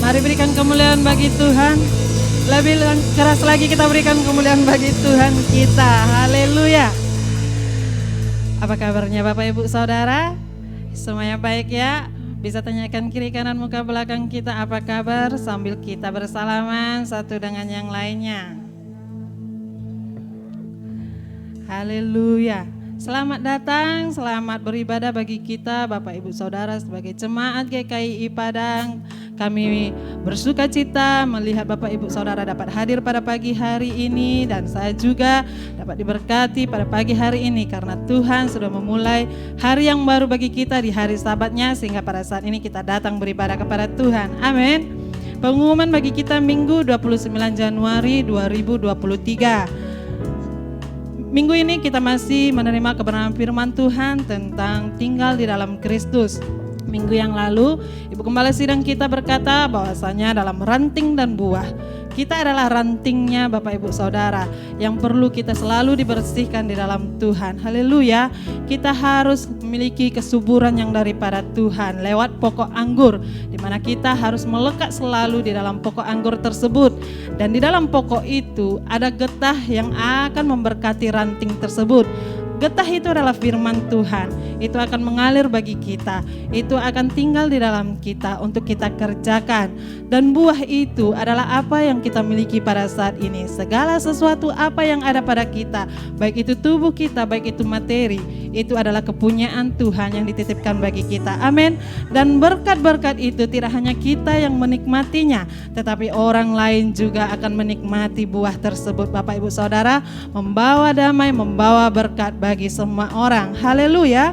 Mari berikan kemuliaan bagi Tuhan. Lebih keras lagi kita berikan kemuliaan bagi Tuhan kita. Haleluya. Apa kabarnya Bapak Ibu Saudara? Semuanya baik ya? Bisa tanyakan kiri kanan muka belakang kita apa kabar sambil kita bersalaman satu dengan yang lainnya. Haleluya. Selamat datang, selamat beribadah bagi kita Bapak Ibu Saudara sebagai jemaat GKI Padang. Kami bersuka cita melihat Bapak Ibu Saudara dapat hadir pada pagi hari ini dan saya juga dapat diberkati pada pagi hari ini karena Tuhan sudah memulai hari yang baru bagi kita di hari Sabatnya sehingga pada saat ini kita datang beribadah kepada Tuhan. Amin. Pengumuman bagi kita Minggu 29 Januari 2023. Minggu ini kita masih menerima kebenaran firman Tuhan tentang tinggal di dalam Kristus. Minggu yang lalu, Ibu Gembala Sidang kita berkata bahwasanya dalam ranting dan buah, kita adalah rantingnya Bapak Ibu Saudara yang perlu kita selalu dibersihkan di dalam Tuhan. Haleluya. Kita harus memiliki kesuburan yang daripada Tuhan lewat pokok anggur, di mana kita harus melekat selalu di dalam pokok anggur tersebut. Dan di dalam pokok itu ada getah yang akan memberkati ranting tersebut. Getah itu adalah firman Tuhan. Itu akan mengalir bagi kita. Itu akan tinggal di dalam kita untuk kita kerjakan. Dan buah itu adalah apa yang kita miliki pada saat ini. Segala sesuatu apa yang ada pada kita, baik itu tubuh kita, baik itu materi, itu adalah kepunyaan Tuhan yang dititipkan bagi kita. Amin. Dan berkat-berkat itu tidak hanya kita yang menikmatinya, tetapi orang lain juga akan menikmati buah tersebut. Bapak Ibu Saudara, membawa damai, membawa berkat bagi semua orang. Haleluya.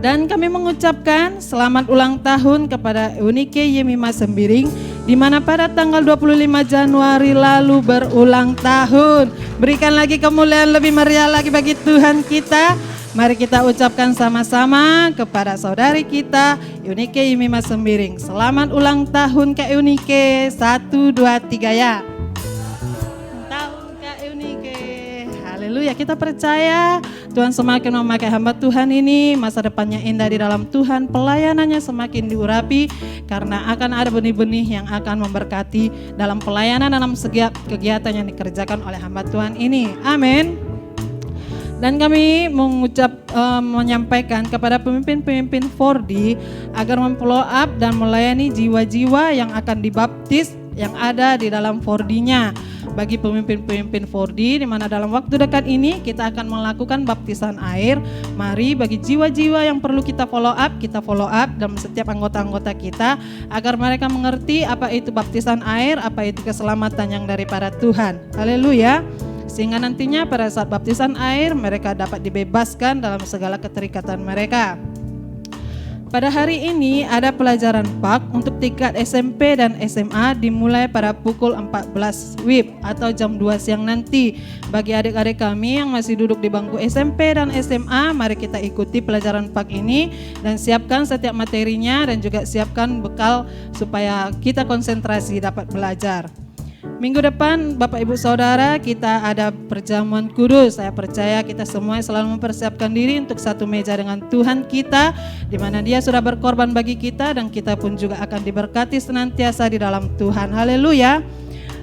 Dan kami mengucapkan selamat ulang tahun kepada Eunike Yemima Sembiring, di mana pada tanggal 25 Januari lalu berulang tahun. Berikan lagi kemuliaan lebih meriah lagi bagi Tuhan kita. Mari kita ucapkan sama-sama kepada saudari kita Eunike Yemima Sembiring. Selamat ulang tahun Kak Eunike. 1, 2, 3 ya. Tahun Kak Eunike. Haleluya, kita percaya Tuhan semakin memakai hamba Tuhan ini, masa depannya indah di dalam Tuhan, pelayanannya semakin diurapi karena akan ada benih-benih yang akan memberkati dalam pelayanan, dalam setiap kegiatan yang dikerjakan oleh hamba Tuhan ini. Amin. Dan kami menyampaikan kepada pemimpin-pemimpin 4D agar memfollow up dan melayani jiwa-jiwa yang akan dibaptis yang ada di dalam 4D-nya. Bagi pemimpin-pemimpin 4D, di mana dalam waktu dekat ini kita akan melakukan baptisan air. Mari bagi jiwa-jiwa yang perlu kita follow up dalam setiap anggota-anggota kita agar mereka mengerti apa itu baptisan air, apa itu keselamatan yang daripada Tuhan. Haleluya. Sehingga nantinya pada saat baptisan air mereka dapat dibebaskan dalam segala keterikatan mereka. Pada hari ini ada pelajaran PAK untuk tingkat SMP dan SMA dimulai pada pukul 14 WIB atau jam 2 siang nanti. Bagi adik-adik kami yang masih duduk di bangku SMP dan SMA, mari kita ikuti pelajaran PAK ini dan siapkan setiap materinya dan juga siapkan bekal supaya kita konsentrasi dapat belajar. Minggu depan Bapak Ibu Saudara kita ada perjamuan kudus. Saya percaya kita semua selalu mempersiapkan diri untuk satu meja dengan Tuhan kita, di mana Dia sudah berkorban bagi kita dan kita pun juga akan diberkati senantiasa di dalam Tuhan. Haleluya.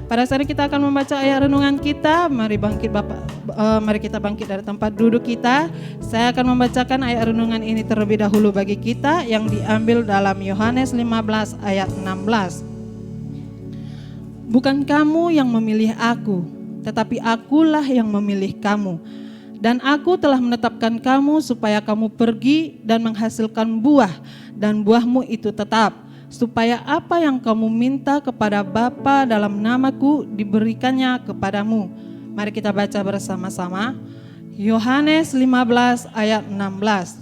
Pada saat ini kita akan membaca ayat renungan kita. Mari kita bangkit dari tempat duduk kita. Saya akan membacakan ayat renungan ini terlebih dahulu bagi kita yang diambil dalam Yohanes 15 ayat 16. Bukan kamu yang memilih aku, tetapi akulah yang memilih kamu. Dan aku telah menetapkan kamu supaya kamu pergi dan menghasilkan buah, dan buahmu itu tetap, supaya apa yang kamu minta kepada Bapa dalam namaku diberikannya kepadamu. Mari kita baca bersama-sama. Yohanes 15 ayat 16.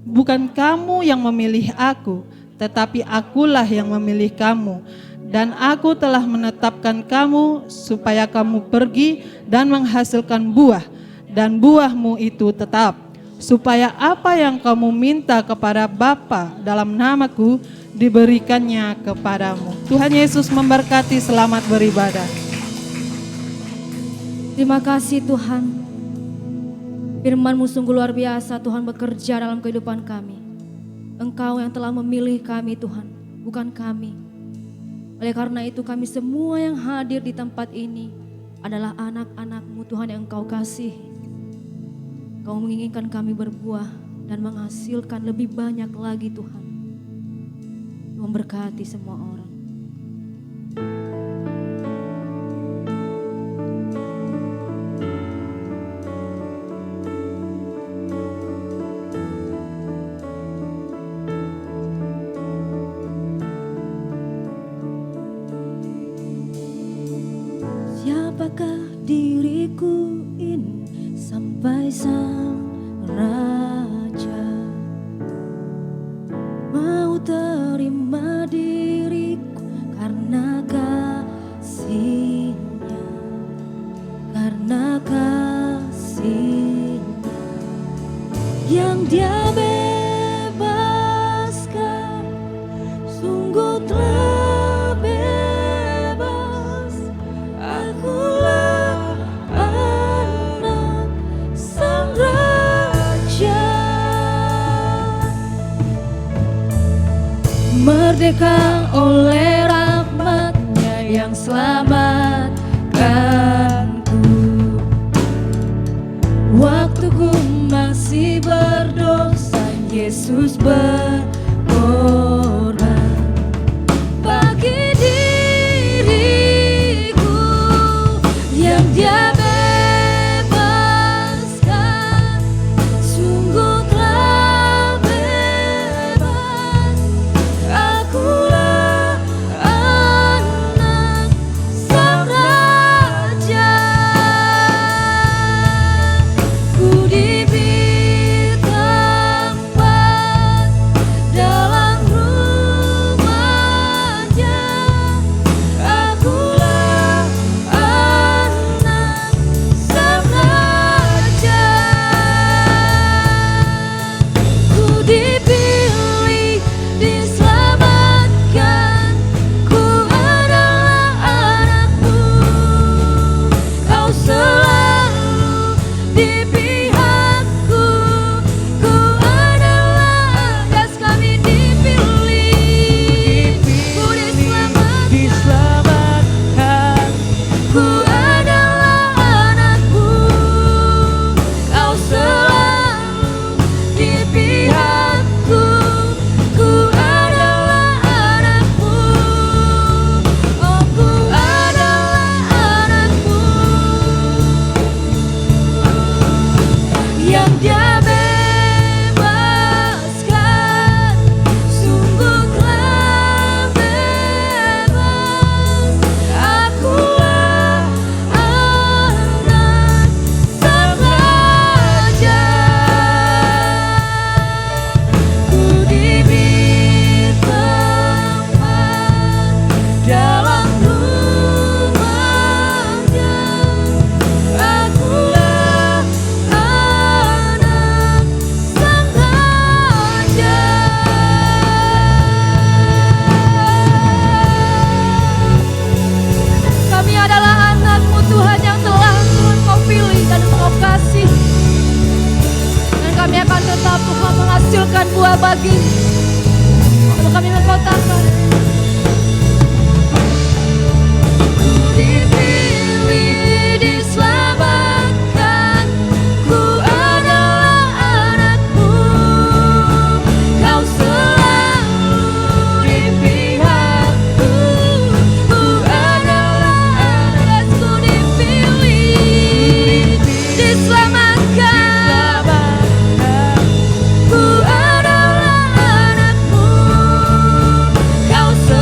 Bukan kamu yang memilih aku, tetapi akulah yang memilih kamu. Dan aku telah menetapkan kamu supaya kamu pergi dan menghasilkan buah, dan buahmu itu tetap, supaya apa yang kamu minta kepada Bapa dalam namaku diberikannya kepadamu. Tuhan Yesus memberkati, selamat beribadah. Terima kasih Tuhan, firman-Mu sungguh luar biasa Tuhan bekerja dalam kehidupan kami. Engkau yang telah memilih kami Tuhan, bukan kami. Oleh karena itu kami semua yang hadir di tempat ini adalah anak-anak-Mu Tuhan yang Engkau kasih. Kau menginginkan kami berbuah dan menghasilkan lebih banyak lagi Tuhan. Memberkati semua orang. Siapakah diriku ini sampai Sang Raja mau terima diriku karena kasih-Nya, karena kasih yang Dia bebaskan, sungguh telah bebas. Akulah anak Sang Raja, merdeka oleh rahmat-Nya yang selamatkanku. Waktu ku masih berdosa, Yesus berkorban bagi diriku yang Dia bebaskan, sungguh telah bebas. Akulah anak Sang Raja, ku diberi tempat dalam rumah-Nya. Akulah anak Sang Raja, ku dipilih, diselamatkan. Ku adalah anak-Mu, Kau selalu di pihakku. Ku adalah agas, kami dipilih, ku diselamatkan. Ku adalah anak-Mu, Kau selalu di pihakku. Ku adalah anak-Mu, oh ku adalah anak-Mu yang Dia bebaskan, sungguh telah bebas. Akulah anak Sang Raja, ku diberi tempat dalam rumah-Nya. Akulah anak Sang Raja. Kami adalah anak-Mu Tuhan yang telah Tuhan Kau pilih dan Kau kasih. Dan kami akan tetap Tuhan menghasilkan buah bagi untuk kami mengkotakan. Dipilih, diselamatkan. Ku adalah anak-Mu, Kau selalu di pihakku. Ku adalah anak, ku dipilih, diselamatkan. Ku adalah anak-Mu, Kau selalu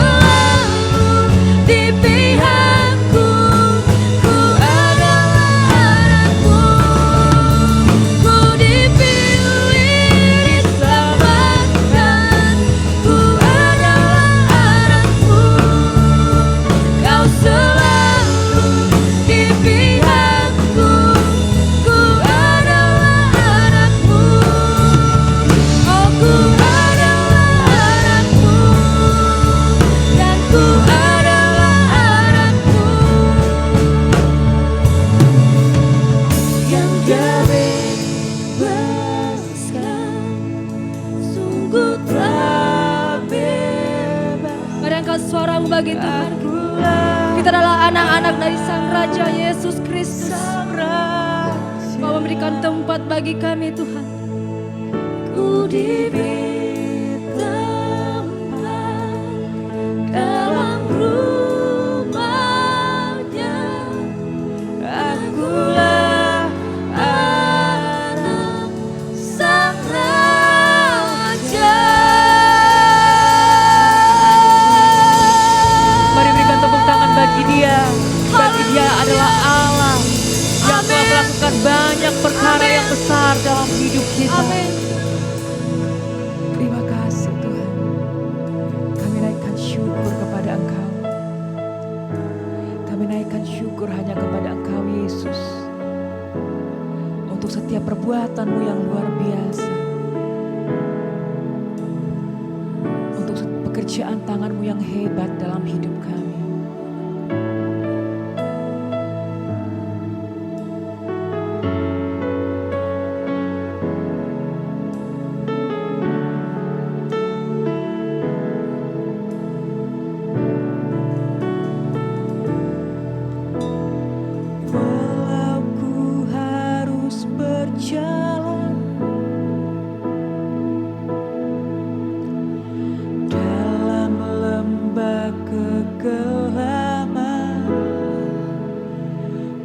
Raja Yesus Kristus. Kau memberikan tempat bagi kami Tuhan. Ku diberi tempat dalam rumahnya. Akulah anak sang raja. Mari berikan tepuk tangan bagi Dia. Bagi Dia adalah Allah yang telah melakukan banyak perkara yang besar dalam hidup kita. Amin. Terima kasih Tuhan. Kami naikkan syukur kepada Engkau. Kami naikkan syukur hanya kepada Engkau Yesus. Untuk setiap perbuatan-Mu yang luar biasa. Untuk pekerjaan tangan-Mu yang hebat dalam hidup kami. Walau ku harus berjalan dalam lembah kegelapan,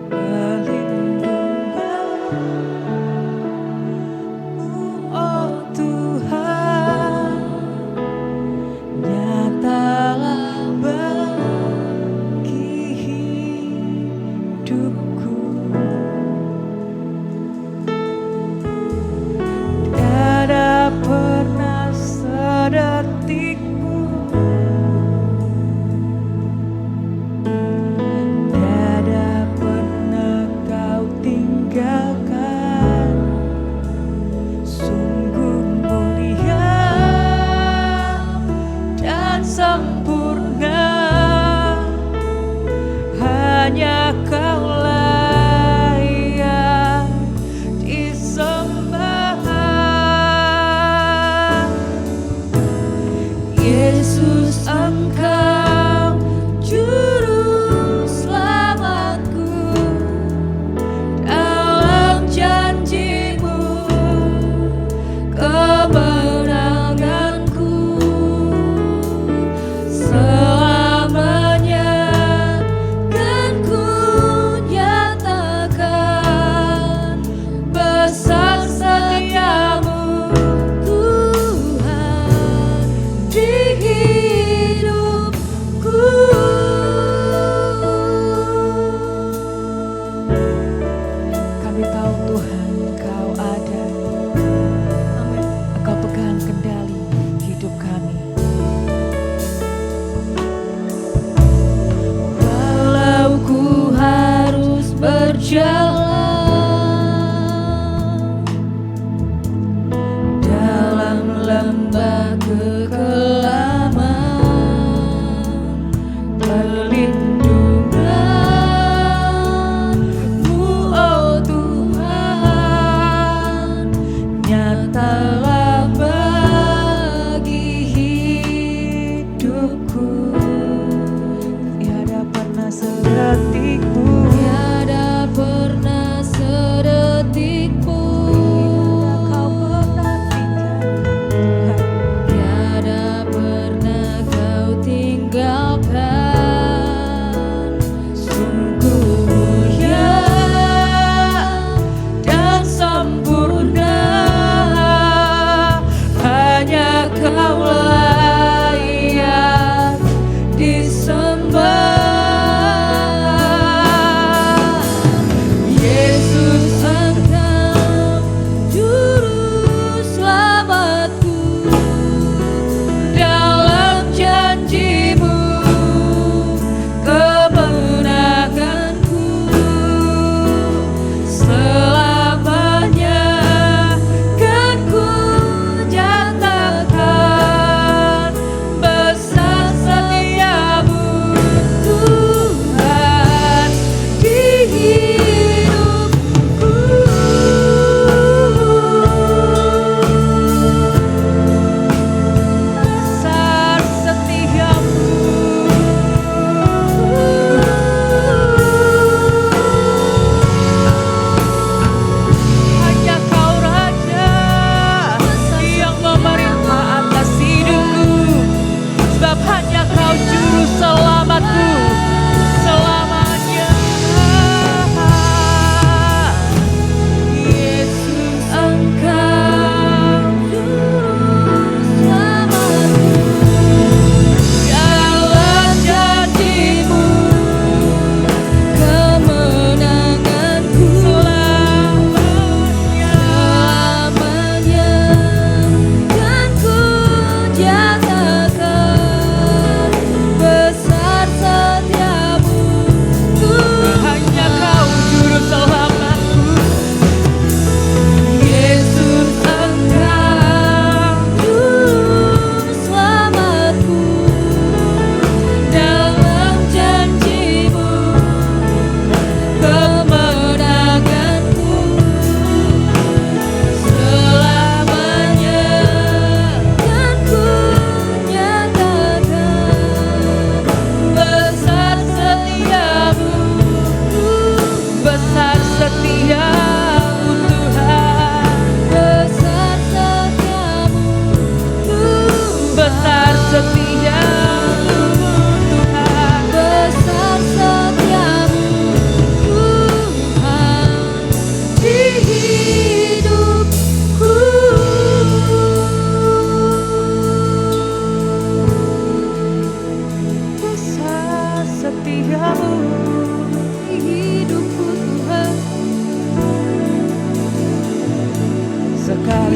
perlindungan-Mu, oh Tuhan, nyatalah bagi hidupku. Tiada pernah sedetik pun, tiada pernah Kau tinggalkan. Sungguh mulia dan sempurna, hanya Kaulah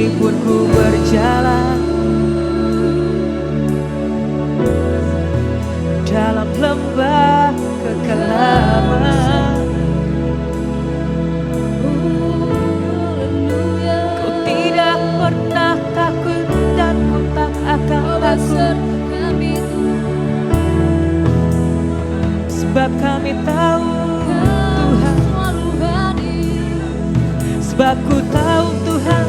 sekalipun ku berjalan dalam lembah kekelaman, ku tidak pernah takut dan ku tak akan takut, sebab kami tahu Tuhan, sebab ku tahu Tuhan,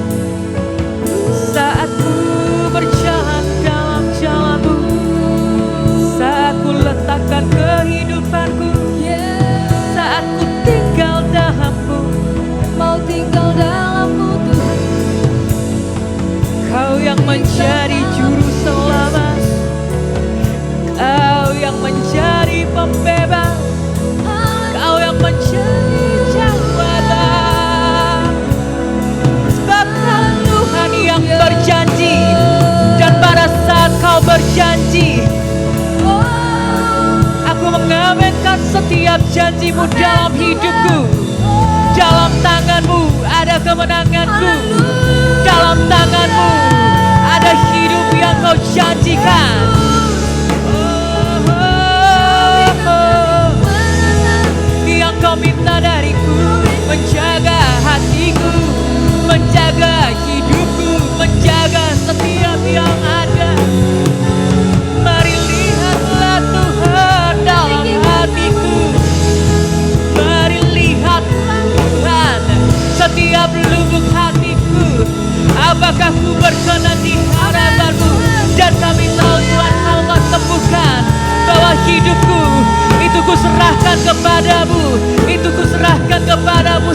saat ku berjalan dalam jalan-Mu, saat ku letakkan kehidupanku, saat ku tinggal dalam-Mu, mau tinggal dalam-Mu Tuhan. Kau yang menjadi juru selamat, Kau yang menjadi pembebas, Kau yang menjadi jawatan. Sebab Kau Tuhan yang berjanji, dan pada saat Kau berjanji, aku mengaminkan setiap janji-Mu dalam hidupku. Dalam tangan-Mu ada kemenanganku, dalam tangan-Mu ada hidup yang Kau janjikan. Yang Kau minta dariku, menjaga hatiku, menjaga hidupku, menjaga setiap yang ada. Mari lihatlah Tuhan dalam hatiku, mari lihatlah Tuhan setiap lubuk hatiku. Apakah ku berkenan di hadapan-Mu? Dan kami tahu Tuhan Allah temukan bahwa hidupku itu ku serahkan kepadamu, itu ku serahkan kepadamu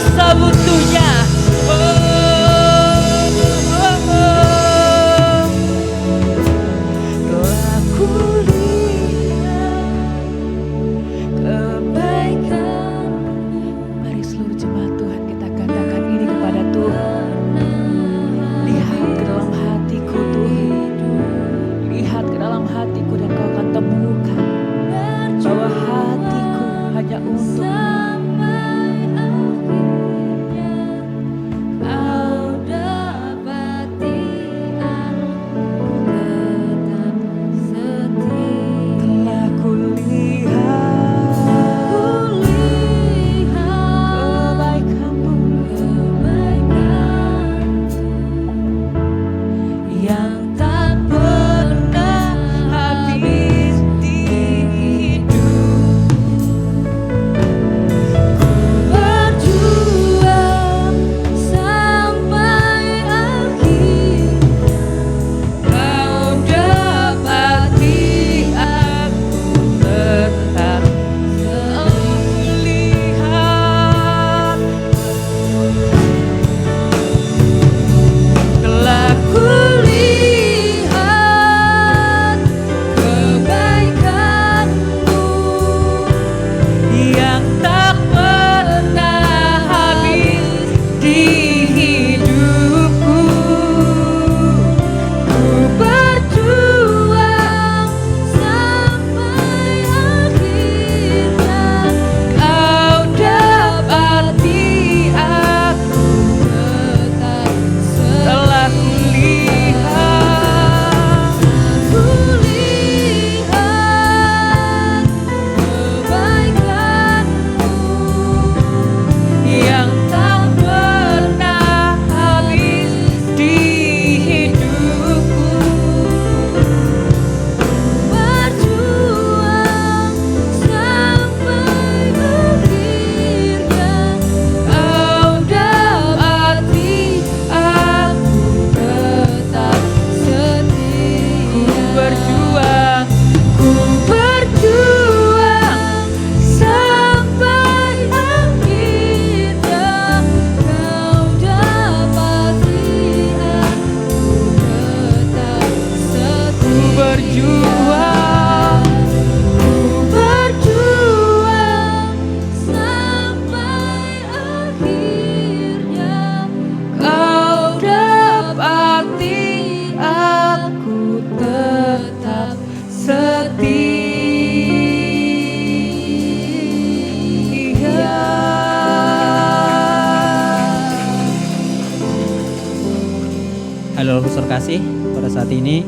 Bapak Surkasih, pada saat ini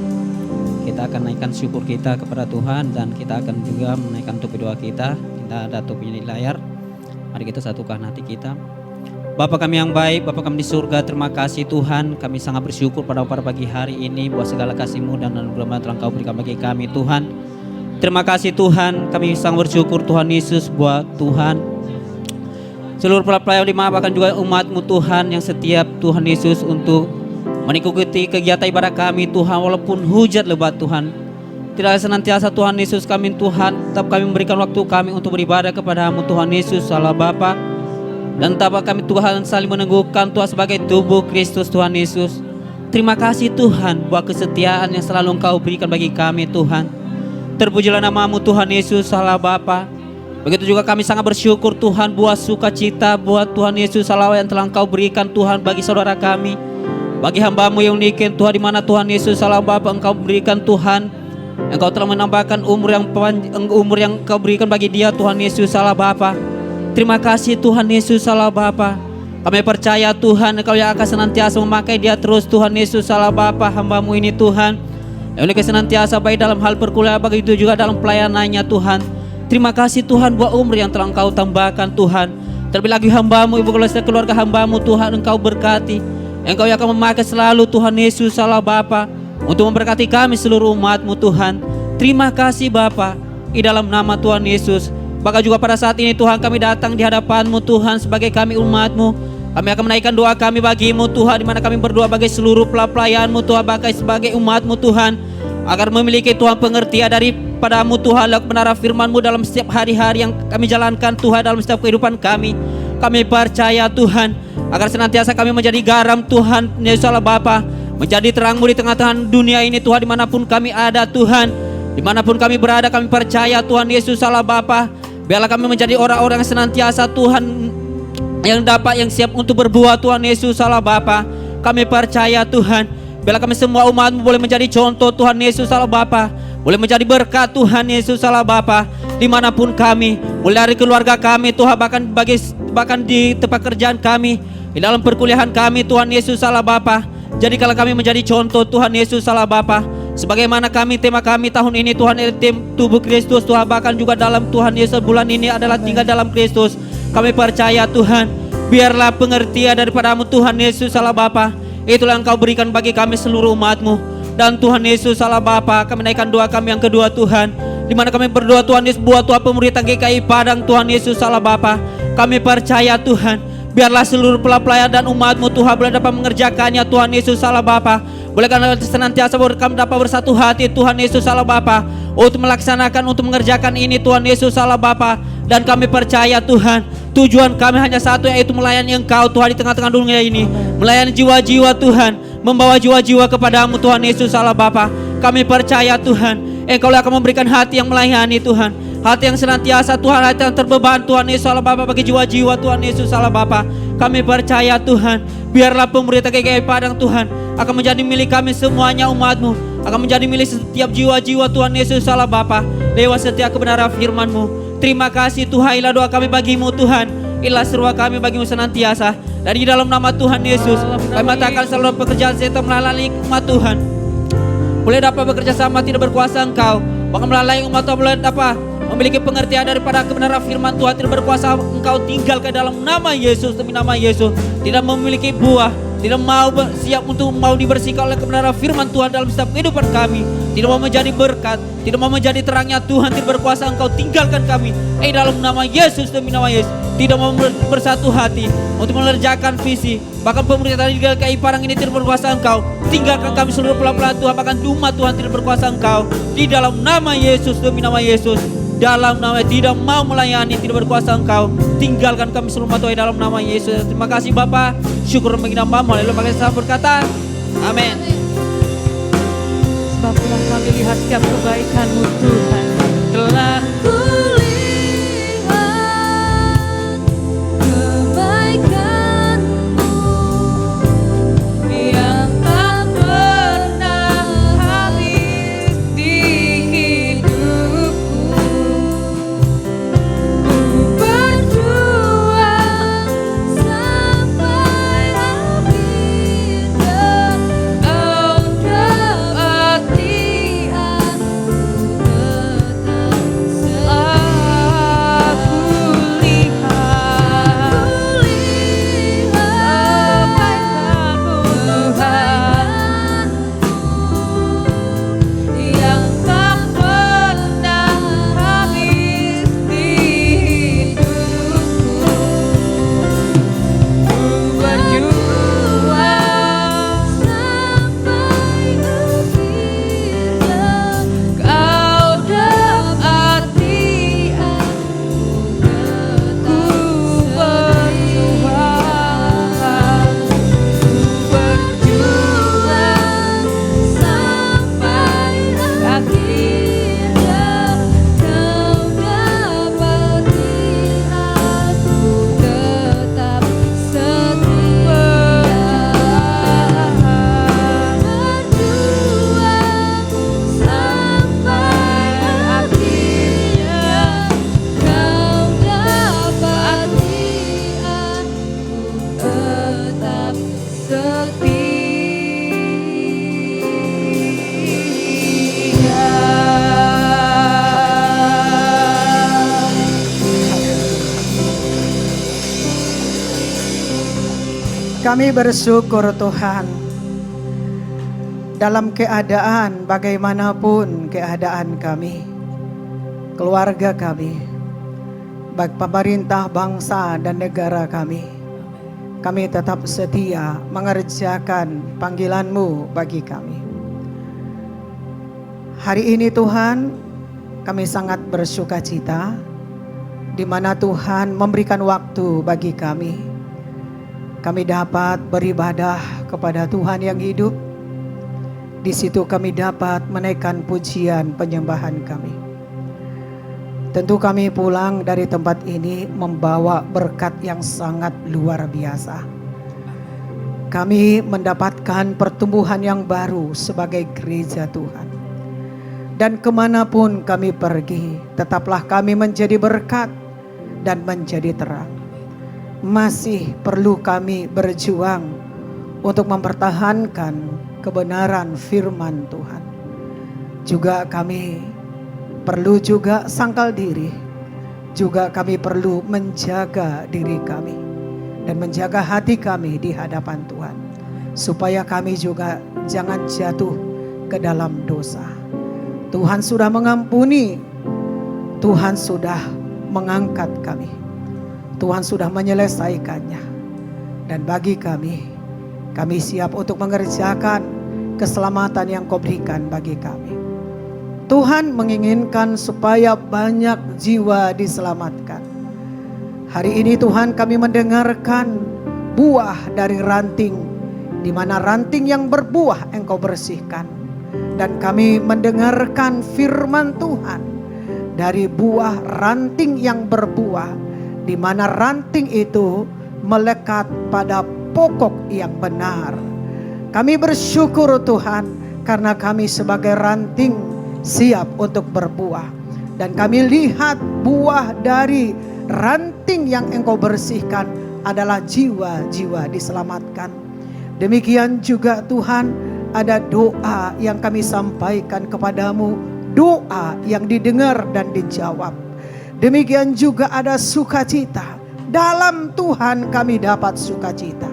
kita akan naikkan syukur kita kepada Tuhan dan kita akan juga menaikkan topi doa kita. Kita ada topinya di layar. Mari kita satukan hati kita. Bapa kami yang baik, Bapa kami di surga, terima kasih Tuhan. Kami sangat bersyukur pada pagi hari ini buat segala kasih-Mu dan anugerah yang telah Engkau berikan bagi kami Tuhan. Terima kasih Tuhan, kami sangat bersyukur Tuhan Yesus buat Tuhan seluruh pelayan lima bahkan juga umat-Mu Tuhan yang setiap Tuhan Yesus untuk mengikuti kegiatan ibadah kami Tuhan, walaupun hujan lebat Tuhan. Tidak senantiasa Tuhan Yesus kami Tuhan, tetap kami memberikan waktu kami untuk beribadah kepada-Mu Tuhan Yesus Allah Bapa. Dan tetap kami Tuhan saling meneguhkan Tuhan sebagai tubuh Kristus Tuhan Yesus. Terima kasih Tuhan buat kesetiaan yang selalu Engkau berikan bagi kami Tuhan. Terpujilah nama-Mu Tuhan Yesus Allah Bapa. Begitu juga kami sangat bersyukur Tuhan buat sukacita buat Tuhan Yesus Allah yang telah Engkau berikan Tuhan bagi saudara kami. Bagi hamba-Mu yang unikin Tuhan, di mana Tuhan Yesus Allah Bapa Engkau berikan Tuhan, Engkau telah menambahkan umur yang Engkau berikan bagi dia Tuhan Yesus Allah Bapa. Terima kasih Tuhan Yesus Allah Bapa. Kami percaya Tuhan Engkau yang akan senantiasa memakai dia terus Tuhan Yesus Allah Bapa, hamba-Mu ini Tuhan, yang senantiasa baik dalam hal perkuliahan, begitu juga dalam pelayanannya Tuhan. Terima kasih Tuhan buat umur yang telah Engkau tambahkan Tuhan. Terlebih lagi hamba-Mu, ibu keluarga hamba-Mu Tuhan, Engkau berkati. Engkau yang akan memakai selalu Tuhan Yesus Allah Bapa untuk memberkati kami seluruh umat-Mu Tuhan. Terima kasih Bapa, di dalam nama Tuhan Yesus. Bahkan juga pada saat ini Tuhan kami datang di hadapan-Mu Tuhan sebagai kami umat-Mu. Kami akan menaikkan doa kami bagi-Mu Tuhan, di mana kami berdoa bagi seluruh pelayan-Mu Tuhan, bahkan sebagai umat-Mu Tuhan, agar memiliki Tuhan pengertian daripada-Mu Tuhan, lalu kebenaran firman-Mu dalam setiap hari-hari yang kami jalankan Tuhan, dalam setiap kehidupan kami. Kami percaya Tuhan, agar senantiasa kami menjadi garam Tuhan Yesus Allah Bapa, menjadi terang-Mu di tengah-tengah dunia ini Tuhan, dimanapun kami ada Tuhan, dimanapun kami berada kami percaya Tuhan Yesus Allah Bapa. Biarlah kami menjadi orang-orang yang senantiasa Tuhan yang dapat, yang siap untuk berbuat Tuhan Yesus Allah Bapa. Kami percaya Tuhan, biarlah kami semua umat-Mu boleh menjadi contoh Tuhan Yesus Allah Bapa, boleh menjadi berkat Tuhan Yesus Allah Bapa, dimanapun kami, mulai dari keluarga kami Tuhan, bahkan di tempat kerjaan kami, di dalam perkuliahan kami Tuhan Yesus Allah Bapa. Jadikanlah kami menjadi contoh Tuhan Yesus Allah Bapa. Sebagaimana tema kami tahun ini Tuhan, tim tubuh Kristus Tuhan, bahkan juga dalam Tuhan Yesus bulan ini adalah tinggal dalam Kristus. Kami percaya Tuhan, biarlah pengertian daripada-Mu Tuhan Yesus Allah Bapa, itulah yang Engkau berikan bagi kami seluruh umat-Mu. Dan Tuhan Yesus Allah Bapa, kami naikkan doa kami yang kedua Tuhan, di mana kami berdoa Tuhan Yesus buat Tuhan pemuritan GKI Padang Tuhan Yesus Allah Bapa. Kami percaya Tuhan, biarlah seluruh pelayan dan umat-Mu Tuhan boleh dapat mengerjakannya Tuhan Yesus Allah Bapa. Boleh kami senantiasa kami dapat bersatu hati Tuhan Yesus Allah Bapa, untuk melaksanakan, untuk mengerjakan ini Tuhan Yesus Allah Bapa. Dan kami percaya Tuhan, tujuan kami hanya satu, yaitu melayani Engkau Tuhan di tengah-tengah dunia ini, melayani jiwa-jiwa Tuhan, membawa jiwa-jiwa kepada-Mu Tuhan Yesus Allah Bapa. Kami percaya Tuhan, Engkau akan memberikan hati yang melayani Tuhan, hati yang senantiasa Tuhan, hati yang terbeban Tuhan Yesus Allah Bapa bagi jiwa-jiwa Tuhan Yesus Allah Bapa. Kami percaya Tuhan, biarlah pemberita GKI Padang Tuhan akan menjadi milik kami semuanya umat-Mu, akan menjadi milik setiap jiwa-jiwa Tuhan Yesus Allah Bapa, lewat setiap kebenaran firman-Mu. Terima kasih Tuhan, inilah doa kami bagi-Mu Tuhan, inilah seruan kami bagi-Mu senantiasa. Dan di dalam nama Tuhan Yesus, kami mengatakan seluruh pekerjaan setan melalui umat Tuhan boleh dapat bekerja sama, tidak berkuasa Engkau, bahkan melalui umat Tuhan boleh dapat memiliki pengertian daripada kebenaran firman Tuhan, tidak berkuasa Engkau tinggalkan dalam nama Yesus. Demi nama Yesus, tidak memiliki buah, tidak mau siap untuk mau dibersihkan oleh kebenaran firman Tuhan dalam setiap kehidupan kami, tidak mau menjadi berkat, tidak mau menjadi terangnya Tuhan, tidak berkuasa Engkau tinggalkan kami. Dalam nama Yesus, demi nama Yesus, tidak mau bersatu hati untuk mengerjakan visi, bahkan pemerintahan di GKI Padang ini tidak berkuasa Engkau, tinggalkan kami seluruh pelayan Tuhan, bahkan umat Tuhan tidak berkuasa Engkau. Di dalam nama Yesus, demi nama Yesus, dalam nama tidak mau melayani, tidak berkuasa Engkau, tinggalkan kami seluruh umat Tuhan dalam nama Yesus. Terima kasih Bapa, syukur bagi nama-Mu, lalu pakai saya berkata amin. Sebab telah kami lihat setiap kebaikan-Mu Tuhan, telah Kulihat kebaikan-Mu yang tak pernah habis di hidupku. Ku berjuang sampai akhir dan Kami bersyukur Tuhan, dalam keadaan bagaimanapun keadaan kami, keluarga kami, baik pemerintah, bangsa dan negara kami tetap setia mengerjakan panggilan-Mu bagi kami. Hari ini Tuhan, kami sangat bersukacita di mana Tuhan memberikan waktu bagi kami. Kami dapat beribadah kepada Tuhan yang hidup. Di situ kami dapat menaikkan pujian penyembahan kami. Tentu kami pulang dari tempat ini membawa berkat yang sangat luar biasa. Kami mendapatkan pertumbuhan yang baru sebagai gereja Tuhan. Dan kemanapun kami pergi, tetaplah kami menjadi berkat dan menjadi terang. Masih perlu kami berjuang untuk mempertahankan kebenaran firman Tuhan. Juga kami perlu juga sangkal diri. Juga kami perlu menjaga diri kami dan menjaga hati kami di hadapan Tuhan, supaya kami juga jangan jatuh ke dalam dosa. Tuhan sudah mengampuni, Tuhan sudah mengangkat kami, Tuhan sudah menyelesaikannya. Dan bagi kami siap untuk mengerjakan keselamatan yang Kau berikan bagi kami. Tuhan menginginkan supaya banyak jiwa diselamatkan. Hari ini Tuhan, kami mendengarkan buah dari ranting, di mana ranting yang berbuah Engkau bersihkan. Dan kami mendengarkan firman Tuhan dari buah ranting yang berbuah, di mana ranting itu melekat pada pokok yang benar. Kami bersyukur Tuhan, karena kami sebagai ranting siap untuk berbuah. Dan kami lihat buah dari ranting yang Engkau bersihkan adalah jiwa-jiwa diselamatkan. Demikian juga Tuhan, ada doa yang kami sampaikan kepadamu, doa yang didengar dan dijawab. Demikian juga ada sukacita, dalam Tuhan kami dapat sukacita.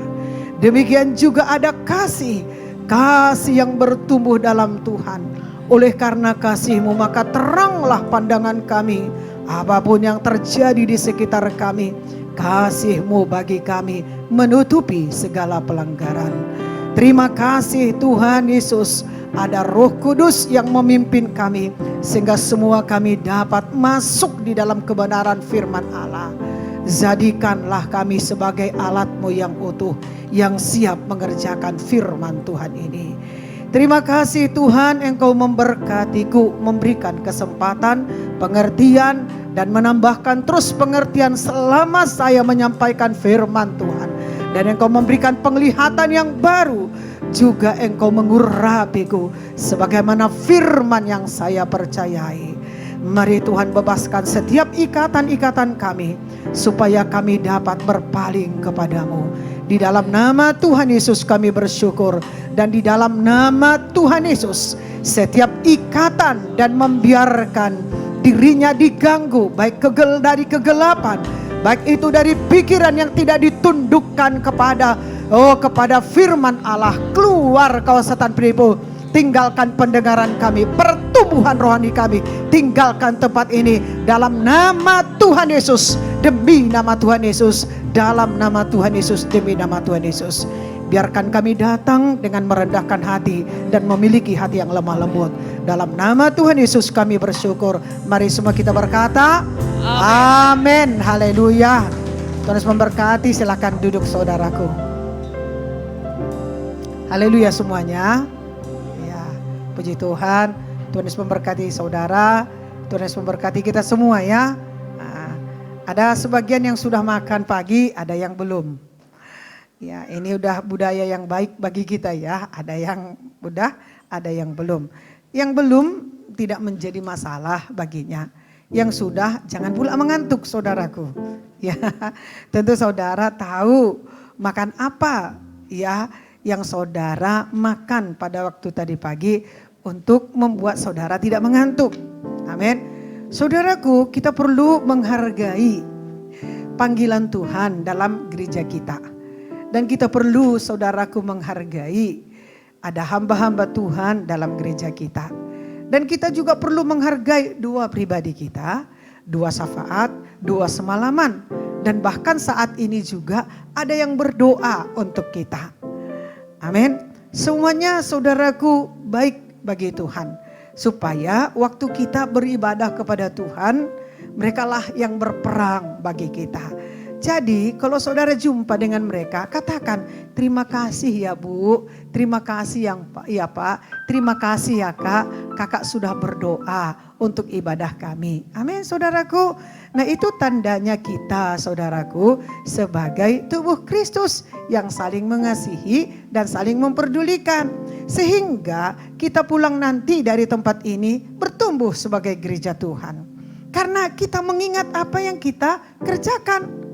Demikian juga ada kasih yang bertumbuh dalam Tuhan. Oleh karena kasih-Mu maka teranglah pandangan kami. Apapun yang terjadi di sekitar kami, kasih-Mu bagi kami menutupi segala pelanggaran. Terima kasih Tuhan Yesus, ada Roh Kudus yang memimpin kami, sehingga semua kami dapat masuk di dalam kebenaran firman Allah. Jadikanlah kami sebagai alat-Mu yang utuh, yang siap mengerjakan firman Tuhan ini. Terima kasih Tuhan, Engkau memberkatiku, memberikan kesempatan, pengertian, dan menambahkan terus pengertian selama saya menyampaikan firman Tuhan. Dan Engkau memberikan penglihatan yang baru, juga Engkau mengurapiku sebagaimana firman yang saya percayai. Mari Tuhan bebaskan setiap ikatan-ikatan kami, supaya kami dapat berpaling kepadamu. Di dalam nama Tuhan Yesus kami bersyukur, dan di dalam nama Tuhan Yesus setiap ikatan dan membiarkan dirinya diganggu, baik dari kegelapan, baik itu dari pikiran yang tidak ditundukkan kepada firman Allah, keluar kau setan penipu. Tinggalkan pendengaran kami, pertumbuhan rohani kami, tinggalkan tempat ini dalam nama Tuhan Yesus, demi nama Tuhan Yesus, dalam nama Tuhan Yesus, demi nama Tuhan Yesus. Biarkan kami datang dengan merendahkan hati dan memiliki hati yang lemah lembut. Dalam nama Tuhan Yesus kami bersyukur. Mari semua kita berkata amin. Haleluya. Tuhan Yesus memberkati. Silakan duduk saudaraku. Haleluya semuanya. Puji Tuhan, Tuhan Yesus memberkati saudara, Tuhan Yesus memberkati kita semua ya. Ada sebagian yang sudah makan pagi, ada yang belum. Ya, ini udah budaya yang baik bagi kita ya. Ada yang udah, ada yang belum. Yang belum tidak menjadi masalah baginya. Yang sudah jangan pula mengantuk saudaraku. Ya, tentu saudara tahu makan apa ya yang saudara makan pada waktu tadi pagi, untuk membuat saudara tidak mengantuk. Amin. Saudaraku, kita perlu menghargai panggilan Tuhan dalam gereja kita. Dan kita perlu saudaraku menghargai ada hamba-hamba Tuhan dalam gereja kita. Dan kita juga perlu menghargai doa pribadi kita, doa syafaat, doa semalaman. Dan bahkan saat ini juga ada yang berdoa untuk kita. Amin. Semuanya saudaraku baik bagi Tuhan. Supaya waktu kita beribadah kepada Tuhan, merekalah yang berperang bagi kita. Jadi kalau saudara jumpa dengan mereka, katakan terima kasih ya Bu, terima kasih ya Pak, terima kasih ya Kak, Kakak sudah berdoa untuk ibadah kami. Amin saudaraku. Nah itu tandanya kita saudaraku sebagai tubuh Kristus yang saling mengasihi dan saling memperdulikan. Sehingga kita pulang nanti dari tempat ini bertumbuh sebagai gereja Tuhan. Karena kita mengingat apa yang kita kerjakan.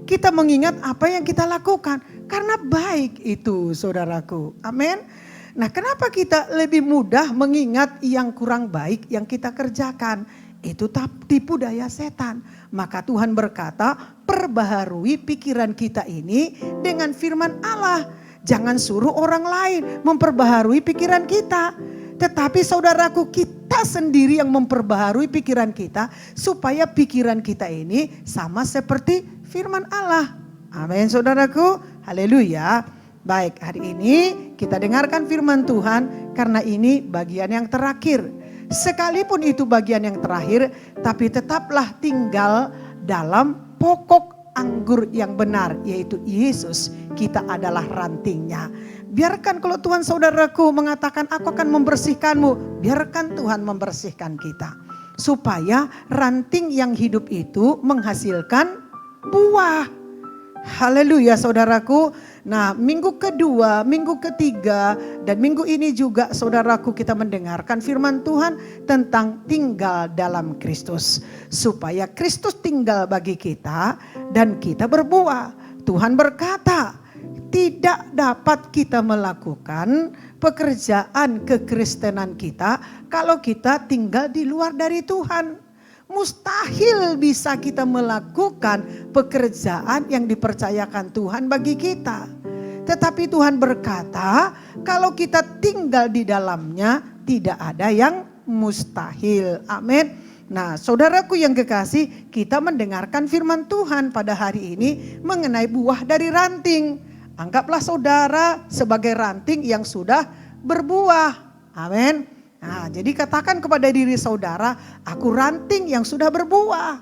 Kita mengingat apa yang kita lakukan. Karena baik itu saudaraku. Amin. Nah kenapa kita lebih mudah mengingat yang kurang baik yang kita kerjakan. Itu tipu daya setan. Maka Tuhan berkata perbaharui pikiran kita ini dengan firman Allah. Jangan suruh orang lain memperbaharui pikiran kita. Tetapi saudaraku kita sendiri yang memperbaharui pikiran kita. Supaya pikiran kita ini sama seperti firman Allah. Amin saudaraku. Haleluya. Baik, hari ini kita dengarkan firman Tuhan karena ini bagian yang terakhir. Sekalipun itu bagian yang terakhir, tapi tetaplah tinggal dalam pokok anggur yang benar, yaitu Yesus. Kita adalah rantingnya. Biarkan kalau Tuhan saudaraku mengatakan aku akan membersihkanmu, biarkan Tuhan membersihkan kita. Supaya ranting yang hidup itu menghasilkan buah. Haleluya saudaraku. Nah minggu kedua, minggu ketiga dan minggu ini juga saudaraku kita mendengarkan firman Tuhan tentang tinggal dalam Kristus. Supaya Kristus tinggal bagi kita dan kita berbuah. Tuhan berkata tidak dapat kita melakukan pekerjaan kekristenan kita kalau kita tinggal di luar dari Tuhan. Mustahil bisa kita melakukan pekerjaan yang dipercayakan Tuhan bagi kita. Tetapi Tuhan berkata, kalau kita tinggal di dalamnya tidak ada yang mustahil. Amin. Nah, saudaraku yang kekasih, kita mendengarkan firman Tuhan pada hari ini mengenai buah dari ranting. Anggaplah saudara sebagai ranting yang sudah berbuah. Amin. Nah, jadi katakan kepada diri saudara, aku ranting yang sudah berbuah.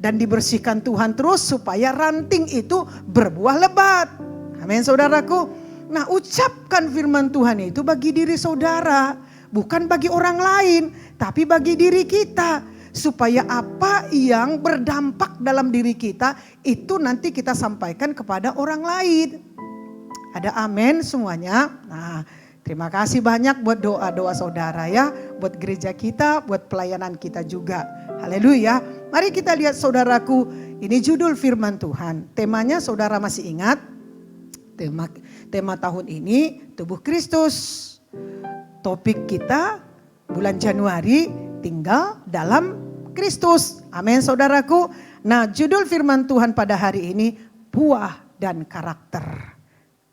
Dan dibersihkan Tuhan terus supaya ranting itu berbuah lebat. Amin saudaraku. Nah ucapkan firman Tuhan itu bagi diri saudara. Bukan bagi orang lain, tapi bagi diri kita. Supaya apa yang berdampak dalam diri kita itu nanti kita sampaikan kepada orang lain. Ada amin semuanya. Nah terima kasih banyak buat doa-doa saudara ya. Buat gereja kita, buat pelayanan kita juga. Haleluya. Mari kita lihat saudaraku. Ini judul firman Tuhan. Temanya saudara masih ingat? Tema tahun ini tubuh Kristus. Topik kita bulan Januari tinggal dalam Kristus. Amin saudaraku. Nah judul firman Tuhan pada hari ini buah dan karakter.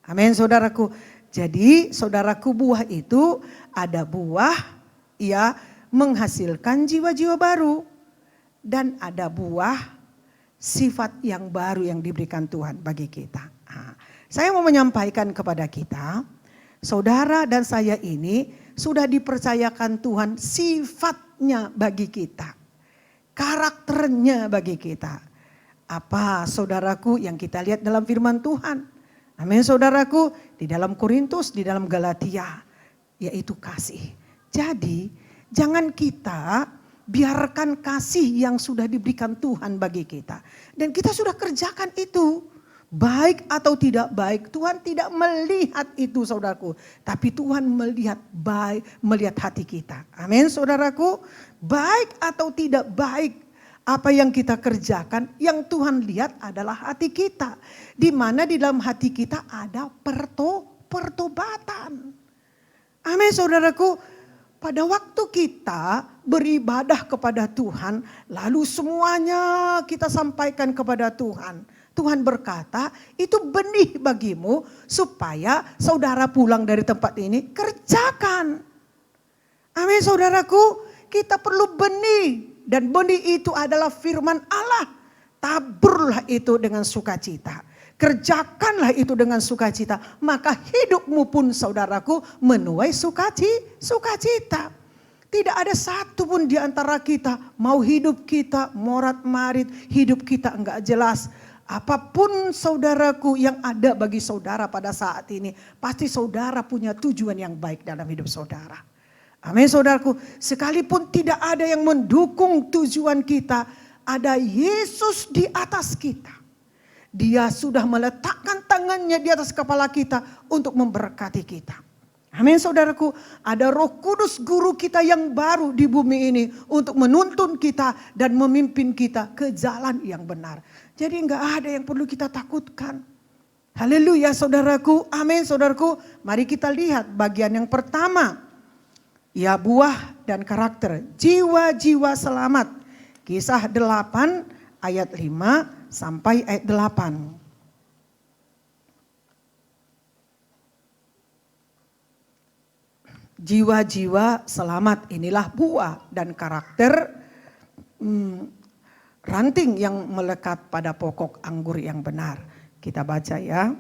Amin saudaraku. Jadi saudaraku buah itu ada buah ya menghasilkan jiwa-jiwa baru. Dan ada buah sifat yang baru yang diberikan Tuhan bagi kita. Nah, saya mau menyampaikan kepada kita, saudara dan saya ini sudah dipercayakan Tuhan sifatnya bagi kita. Karakternya bagi kita. Apa saudaraku yang kita lihat dalam firman Tuhan. Amin saudaraku, di dalam Korintus, di dalam Galatia, yaitu kasih. Jadi jangan kita biarkan kasih yang sudah diberikan Tuhan bagi kita. Dan kita sudah kerjakan itu. Baik atau tidak baik, Tuhan tidak melihat itu saudaraku. Tapi Tuhan melihat baik, melihat hati kita. Amin saudaraku. Baik atau tidak baik. Apa yang kita kerjakan, yang Tuhan lihat adalah hati kita. Di mana di dalam hati kita ada pertobatan. Amin saudaraku. Pada waktu kita beribadah kepada Tuhan, lalu semuanya kita sampaikan kepada Tuhan. Tuhan berkata itu benih bagimu supaya saudara pulang dari tempat ini kerjakan. Amin saudaraku, kita perlu benih. Dan benih itu adalah firman Allah. Taburlah itu dengan sukacita. Kerjakanlah itu dengan sukacita. Maka hidupmu pun saudaraku menuai sukacita. Tidak ada satu pun di antara kita mau hidup kita morat marit, hidup kita enggak jelas. Apapun saudaraku yang ada bagi saudara pada saat ini, pasti saudara punya tujuan yang baik dalam hidup saudara. Amin saudaraku, sekalipun tidak ada yang mendukung tujuan kita, ada Yesus di atas kita. Dia sudah meletakkan tangannya di atas kepala kita untuk memberkati kita. Amin saudaraku, ada Roh Kudus guru kita yang baru di bumi ini untuk menuntun kita dan memimpin kita ke jalan yang benar. Jadi enggak ada yang perlu kita takutkan. Haleluya saudaraku, amin saudaraku. Mari kita lihat bagian yang pertama. Ya, buah dan karakter, jiwa-jiwa selamat. Kisah 8 ayat 5 sampai ayat 8. Jiwa-jiwa selamat, inilah buah dan karakter ranting yang melekat pada pokok anggur yang benar. Kita baca ya.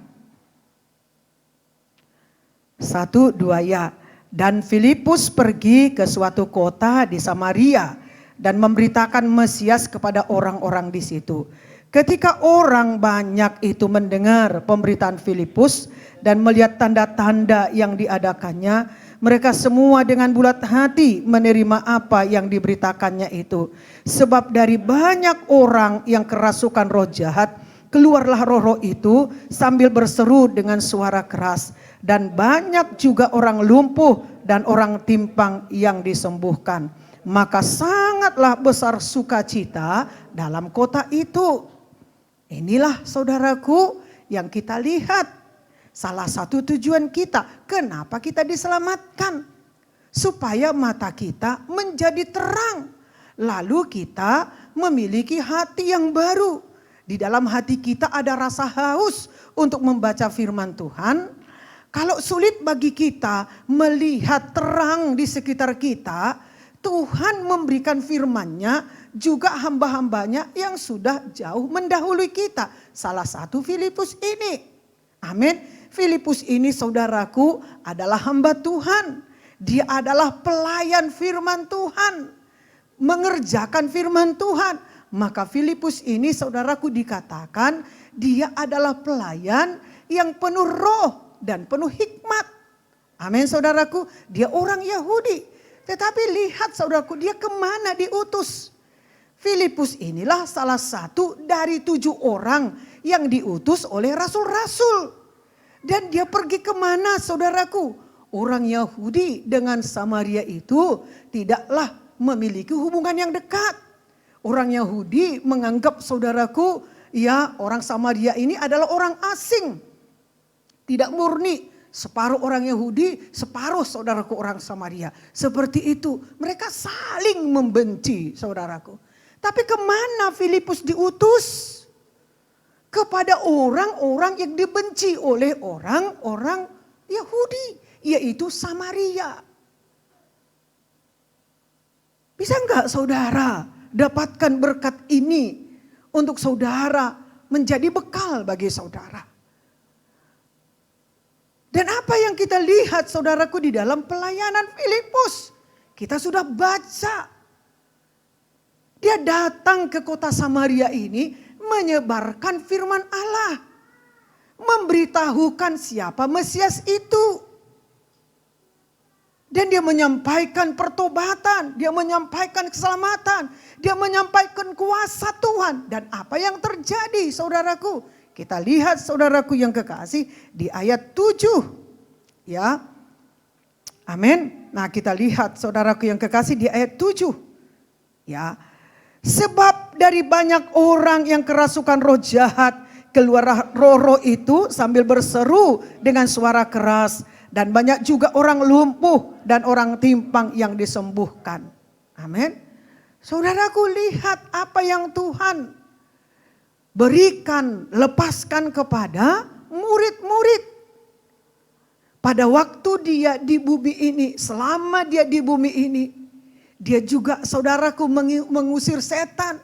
1, 2 ya. Dan Filipus pergi ke suatu kota di Samaria dan memberitakan Mesias kepada orang-orang di situ. Ketika orang banyak itu mendengar pemberitaan Filipus dan melihat tanda-tanda yang diadakannya, mereka semua dengan bulat hati menerima apa yang diberitakannya itu. Sebab dari banyak orang yang kerasukan roh jahat, keluarlah roh-roh itu sambil berseru dengan suara keras. Dan banyak juga orang lumpuh dan orang timpang yang disembuhkan. Maka sangatlah besar sukacita dalam kota itu. Inilah saudaraku yang kita lihat. Salah satu tujuan kita, kenapa kita diselamatkan? Supaya mata kita menjadi terang. Lalu kita memiliki hati yang baru. Di dalam hati kita ada rasa haus untuk membaca firman Tuhan. Kalau sulit bagi kita melihat terang di sekitar kita, Tuhan memberikan firman-Nya juga hamba-hambanya yang sudah jauh mendahului kita. Salah satu Filipus ini. Amin. Filipus ini saudaraku adalah hamba Tuhan. Dia adalah pelayan firman Tuhan. Mengerjakan firman Tuhan. Maka Filipus ini saudaraku dikatakan dia adalah pelayan yang penuh roh dan penuh hikmat. Amin saudaraku. Dia orang Yahudi. Tetapi lihat saudaraku, dia kemana diutus? Filipus inilah salah satu dari 7 orang yang diutus oleh rasul-rasul. Dan dia pergi kemana saudaraku? Orang Yahudi dengan Samaria itu tidaklah memiliki hubungan yang dekat. Orang Yahudi menganggap saudaraku, ya orang Samaria ini adalah orang asing. Tidak murni, separuh orang Yahudi, separuh saudaraku orang Samaria. Seperti itu, mereka saling membenci saudaraku. Tapi kemana Filipus diutus? Kepada orang-orang yang dibenci oleh orang-orang Yahudi, yaitu Samaria. Bisa enggak saudara dapatkan berkat ini untuk saudara menjadi bekal bagi saudara? Dan apa yang kita lihat saudaraku di dalam pelayanan Filipus? Kita sudah baca. Dia datang ke kota Samaria ini menyebarkan firman Allah. Memberitahukan siapa Mesias itu. Dan dia menyampaikan pertobatan. Dia menyampaikan keselamatan. Dia menyampaikan kuasa Tuhan. Dan apa yang terjadi saudaraku? Kita lihat saudaraku yang kekasih di ayat 7. Ya. Amin. Nah kita lihat saudaraku yang kekasih di ayat 7. Ya. Sebab dari banyak orang yang kerasukan roh jahat, keluar roh-roh itu sambil berseru dengan suara keras. Dan banyak juga orang lumpuh dan orang timpang yang disembuhkan. Amin. Saudaraku lihat apa yang Tuhan berikan, lepaskan kepada murid-murid. Pada waktu dia di bumi ini, selama dia di bumi ini, dia juga saudaraku mengusir setan.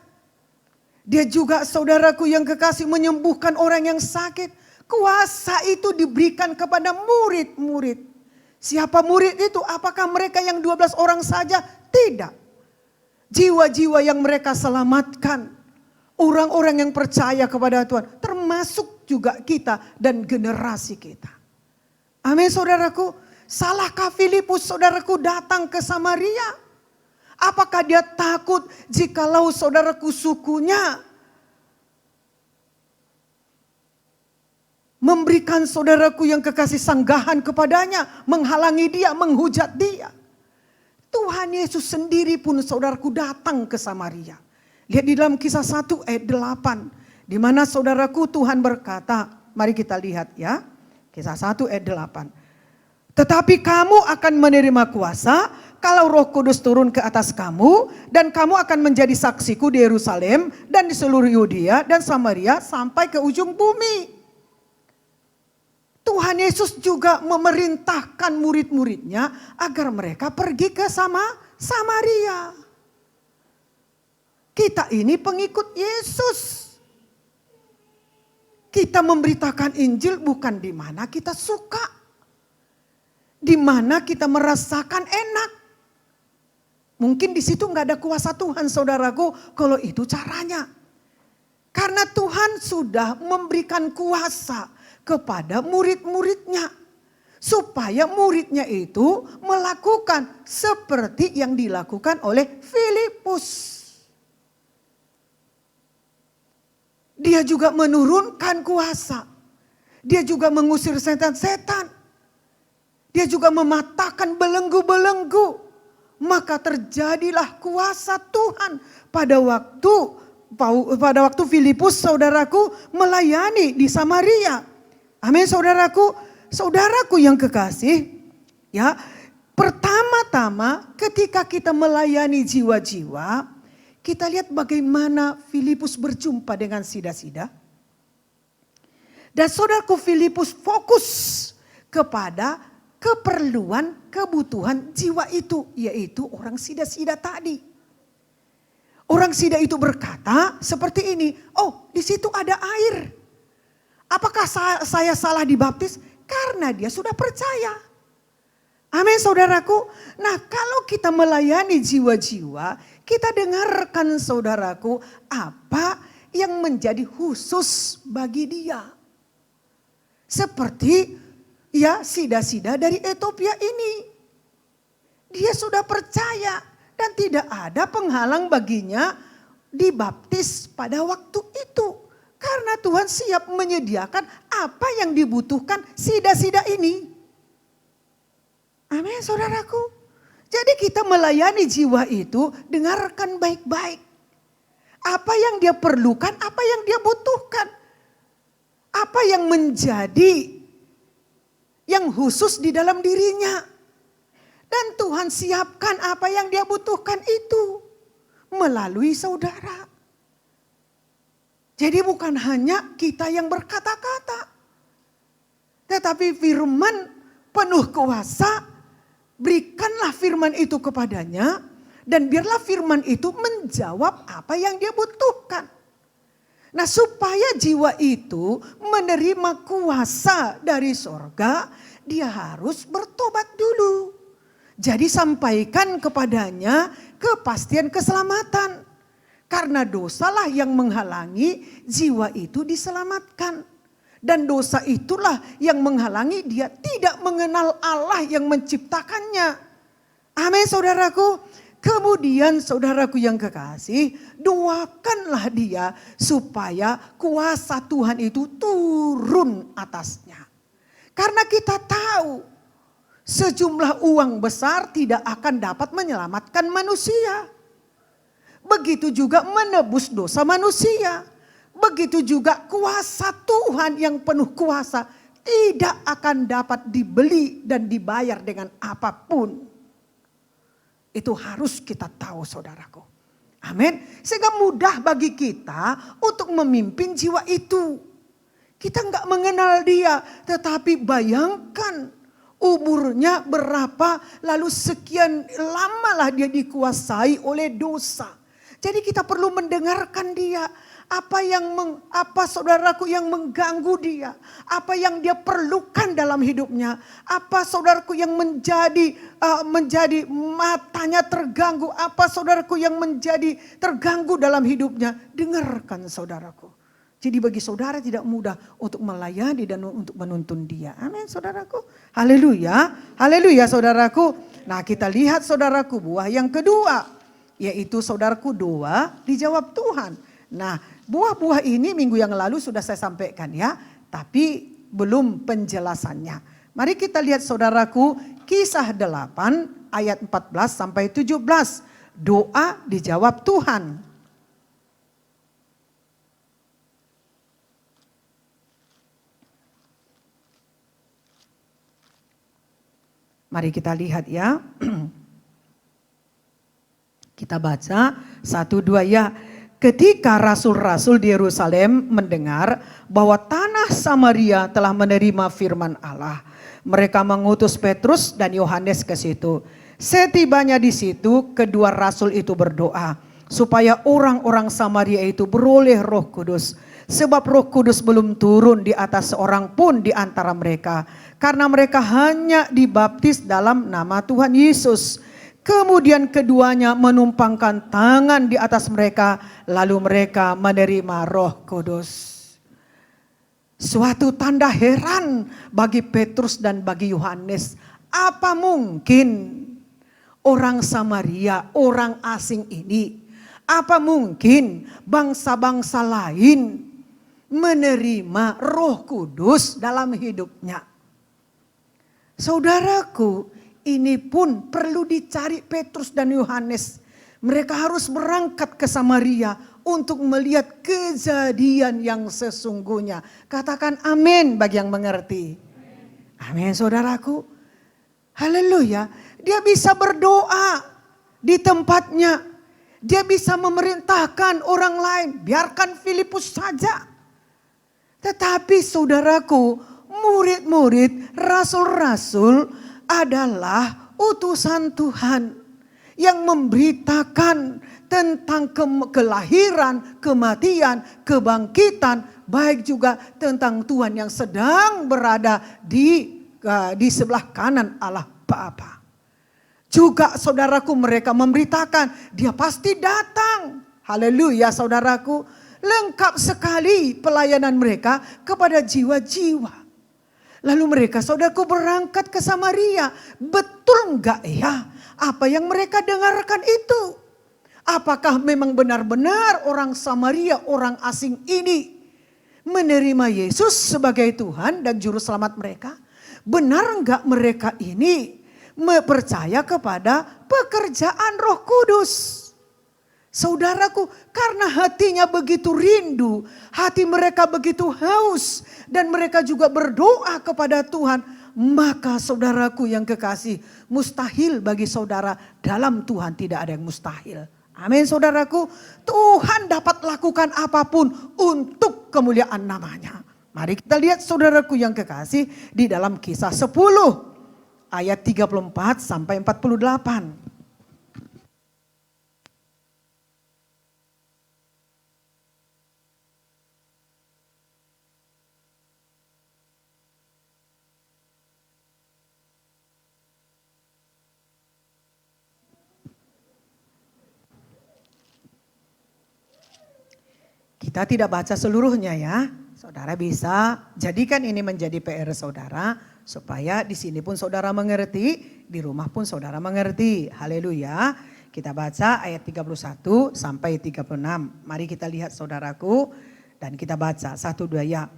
Dia juga saudaraku yang kekasih menyembuhkan orang yang sakit. Kuasa itu diberikan kepada murid-murid. Siapa murid itu? Apakah mereka yang 12 orang saja? Tidak. Jiwa-jiwa yang mereka selamatkan. Orang-orang yang percaya kepada Tuhan. Termasuk juga kita dan generasi kita. Amin saudaraku. Salahkah Filipus saudaraku datang ke Samaria? Apakah dia takut jikalau saudaraku sukunya memberikan saudaraku yang kekasih sanggahan kepadanya, menghalangi dia, menghujat dia? Tuhan Yesus sendiri pun saudaraku datang ke Samaria. Lihat di dalam Kisah 1 ayat 8. Di mana saudaraku Tuhan berkata, mari kita lihat ya. Kisah 1 ayat 8. Tetapi kamu akan menerima kuasa kalau Roh Kudus turun ke atas kamu, dan kamu akan menjadi saksiku di Yerusalem dan di seluruh Yudea dan Samaria sampai ke ujung bumi. Tuhan Yesus juga memerintahkan murid-muridnya agar mereka pergi ke Samaria. Kita ini pengikut Yesus. Kita memberitakan Injil bukan di mana kita suka, di mana kita merasakan enak. Mungkin di situ nggak ada kuasa Tuhan, saudaraku, kalau itu caranya. Karena Tuhan sudah memberikan kuasa kepada murid-muridnya, supaya muridnya itu melakukan seperti yang dilakukan oleh Filipus. Dia juga menurunkan kuasa. Dia juga mengusir setan-setan. Dia juga mematahkan belenggu-belenggu. Maka terjadilah kuasa Tuhan pada waktu Filipus saudaraku melayani di Samaria. Amin saudaraku. Saudaraku yang kekasih, ya, pertama-tama ketika kita melayani jiwa-jiwa, kita lihat bagaimana Filipus berjumpa dengan sida-sida. Dan saudaraku Filipus fokus kepada keperluan, kebutuhan jiwa itu. Yaitu orang sida-sida tadi. Orang sida itu berkata seperti ini. Oh, di situ ada air. Apakah saya salah dibaptis? Karena dia sudah percaya. Amin saudaraku. Nah kalau kita melayani jiwa-jiwa, kita dengarkan saudaraku apa yang menjadi khusus bagi dia. Seperti ya sida-sida dari Ethiopia ini. Dia sudah percaya dan tidak ada penghalang baginya dibaptis pada waktu itu. Karena Tuhan siap menyediakan apa yang dibutuhkan sida-sida ini. Amin saudaraku. Jadi kita melayani jiwa itu, dengarkan baik-baik. Apa yang dia perlukan, apa yang dia butuhkan. Apa yang menjadi yang khusus di dalam dirinya. Dan Tuhan siapkan apa yang dia butuhkan itu melalui saudara. Jadi bukan hanya kita yang berkata-kata. Tetapi firman penuh kuasa, berikanlah firman itu kepadanya dan biarlah firman itu menjawab apa yang dia butuhkan. Nah supaya jiwa itu menerima kuasa dari sorga, dia harus bertobat dulu. Jadi sampaikan kepadanya kepastian keselamatan. Karena dosalah yang menghalangi jiwa itu diselamatkan. Dan dosa itulah yang menghalangi dia tidak mengenal Allah yang menciptakannya. Amin saudaraku. Kemudian saudaraku yang kekasih, doakanlah dia supaya kuasa Tuhan itu turun atasnya. Karena kita tahu sejumlah uang besar tidak akan dapat menyelamatkan manusia. Begitu juga menebus dosa manusia. Begitu juga kuasa Tuhan yang penuh kuasa tidak akan dapat dibeli dan dibayar dengan apapun. Itu harus kita tahu saudaraku. Amin. Sehingga mudah bagi kita untuk memimpin jiwa itu. Kita nggak mengenal dia, tetapi bayangkan umurnya berapa, lalu sekian lamalah dia dikuasai oleh dosa. Jadi kita perlu mendengarkan dia. Apa saudaraku yang mengganggu dia? Apa yang dia perlukan dalam hidupnya? Apa saudaraku yang menjadi matanya terganggu? Apa saudaraku yang menjadi terganggu dalam hidupnya? Dengarkan saudaraku. Jadi bagi saudara tidak mudah untuk melayani dan untuk menuntun dia. Amin saudaraku. Haleluya. Haleluya saudaraku. Nah kita lihat saudaraku buah yang kedua. Yaitu saudaraku doa dijawab Tuhan. Nah buah-buah ini minggu yang lalu sudah saya sampaikan ya. Tapi belum penjelasannya. Mari kita lihat saudaraku Kisah 8 ayat 14 sampai 17. Doa dijawab Tuhan. Mari kita lihat ya. Kita baca 1, 2 ya. Ketika rasul-rasul di Yerusalem mendengar bahwa tanah Samaria telah menerima firman Allah, mereka mengutus Petrus dan Yohanes ke situ. Setibanya di situ, kedua rasul itu berdoa supaya orang-orang Samaria itu beroleh Roh Kudus. Sebab Roh Kudus belum turun di atas seorang pun di antara mereka, karena mereka hanya dibaptis dalam nama Tuhan Yesus. Kemudian keduanya menumpangkan tangan di atas mereka, lalu mereka menerima Roh Kudus. Suatu tanda heran bagi Petrus dan bagi Yohanes. Apa mungkin orang Samaria, orang asing ini, apa mungkin bangsa-bangsa lain menerima Roh Kudus dalam hidupnya? Saudaraku, ini pun perlu dicari Petrus dan Yohanes. Mereka harus berangkat ke Samaria untuk melihat kejadian yang sesungguhnya. Katakan amin bagi yang mengerti. Amin saudaraku. Haleluya. Dia bisa berdoa di tempatnya. Dia bisa memerintahkan orang lain. Biarkan Filipus saja. Tetapi saudaraku, murid-murid, rasul-rasul adalah utusan Tuhan yang memberitakan tentang kelahiran, kematian, kebangkitan, baik juga tentang Tuhan yang sedang berada di sebelah kanan Allah Bapa. Juga saudaraku mereka memberitakan dia pasti datang. Haleluya saudaraku. Lengkap sekali pelayanan mereka kepada jiwa-jiwa. Lalu mereka saudaraku berangkat ke Samaria. Betul enggak ya apa yang mereka dengarkan itu? Apakah memang benar-benar orang Samaria, orang asing ini menerima Yesus sebagai Tuhan dan Juru Selamat mereka? Benar enggak mereka ini percaya kepada pekerjaan Roh Kudus? Saudaraku, karena hatinya begitu rindu, hati mereka begitu haus, dan mereka juga berdoa kepada Tuhan, maka saudaraku yang kekasih, mustahil bagi saudara, dalam Tuhan tidak ada yang mustahil. Amin saudaraku, Tuhan dapat lakukan apapun untuk kemuliaan namanya. Mari kita lihat saudaraku yang kekasih di dalam Kisah 10 ayat 34 sampai 48. Kita tidak baca seluruhnya ya. Saudara bisa jadikan ini menjadi PR saudara. Supaya di sini pun saudara mengerti. Di rumah pun saudara mengerti. Haleluya. Kita baca ayat 31 sampai 36. Mari kita lihat saudaraku. Dan kita baca 1, 2 ya.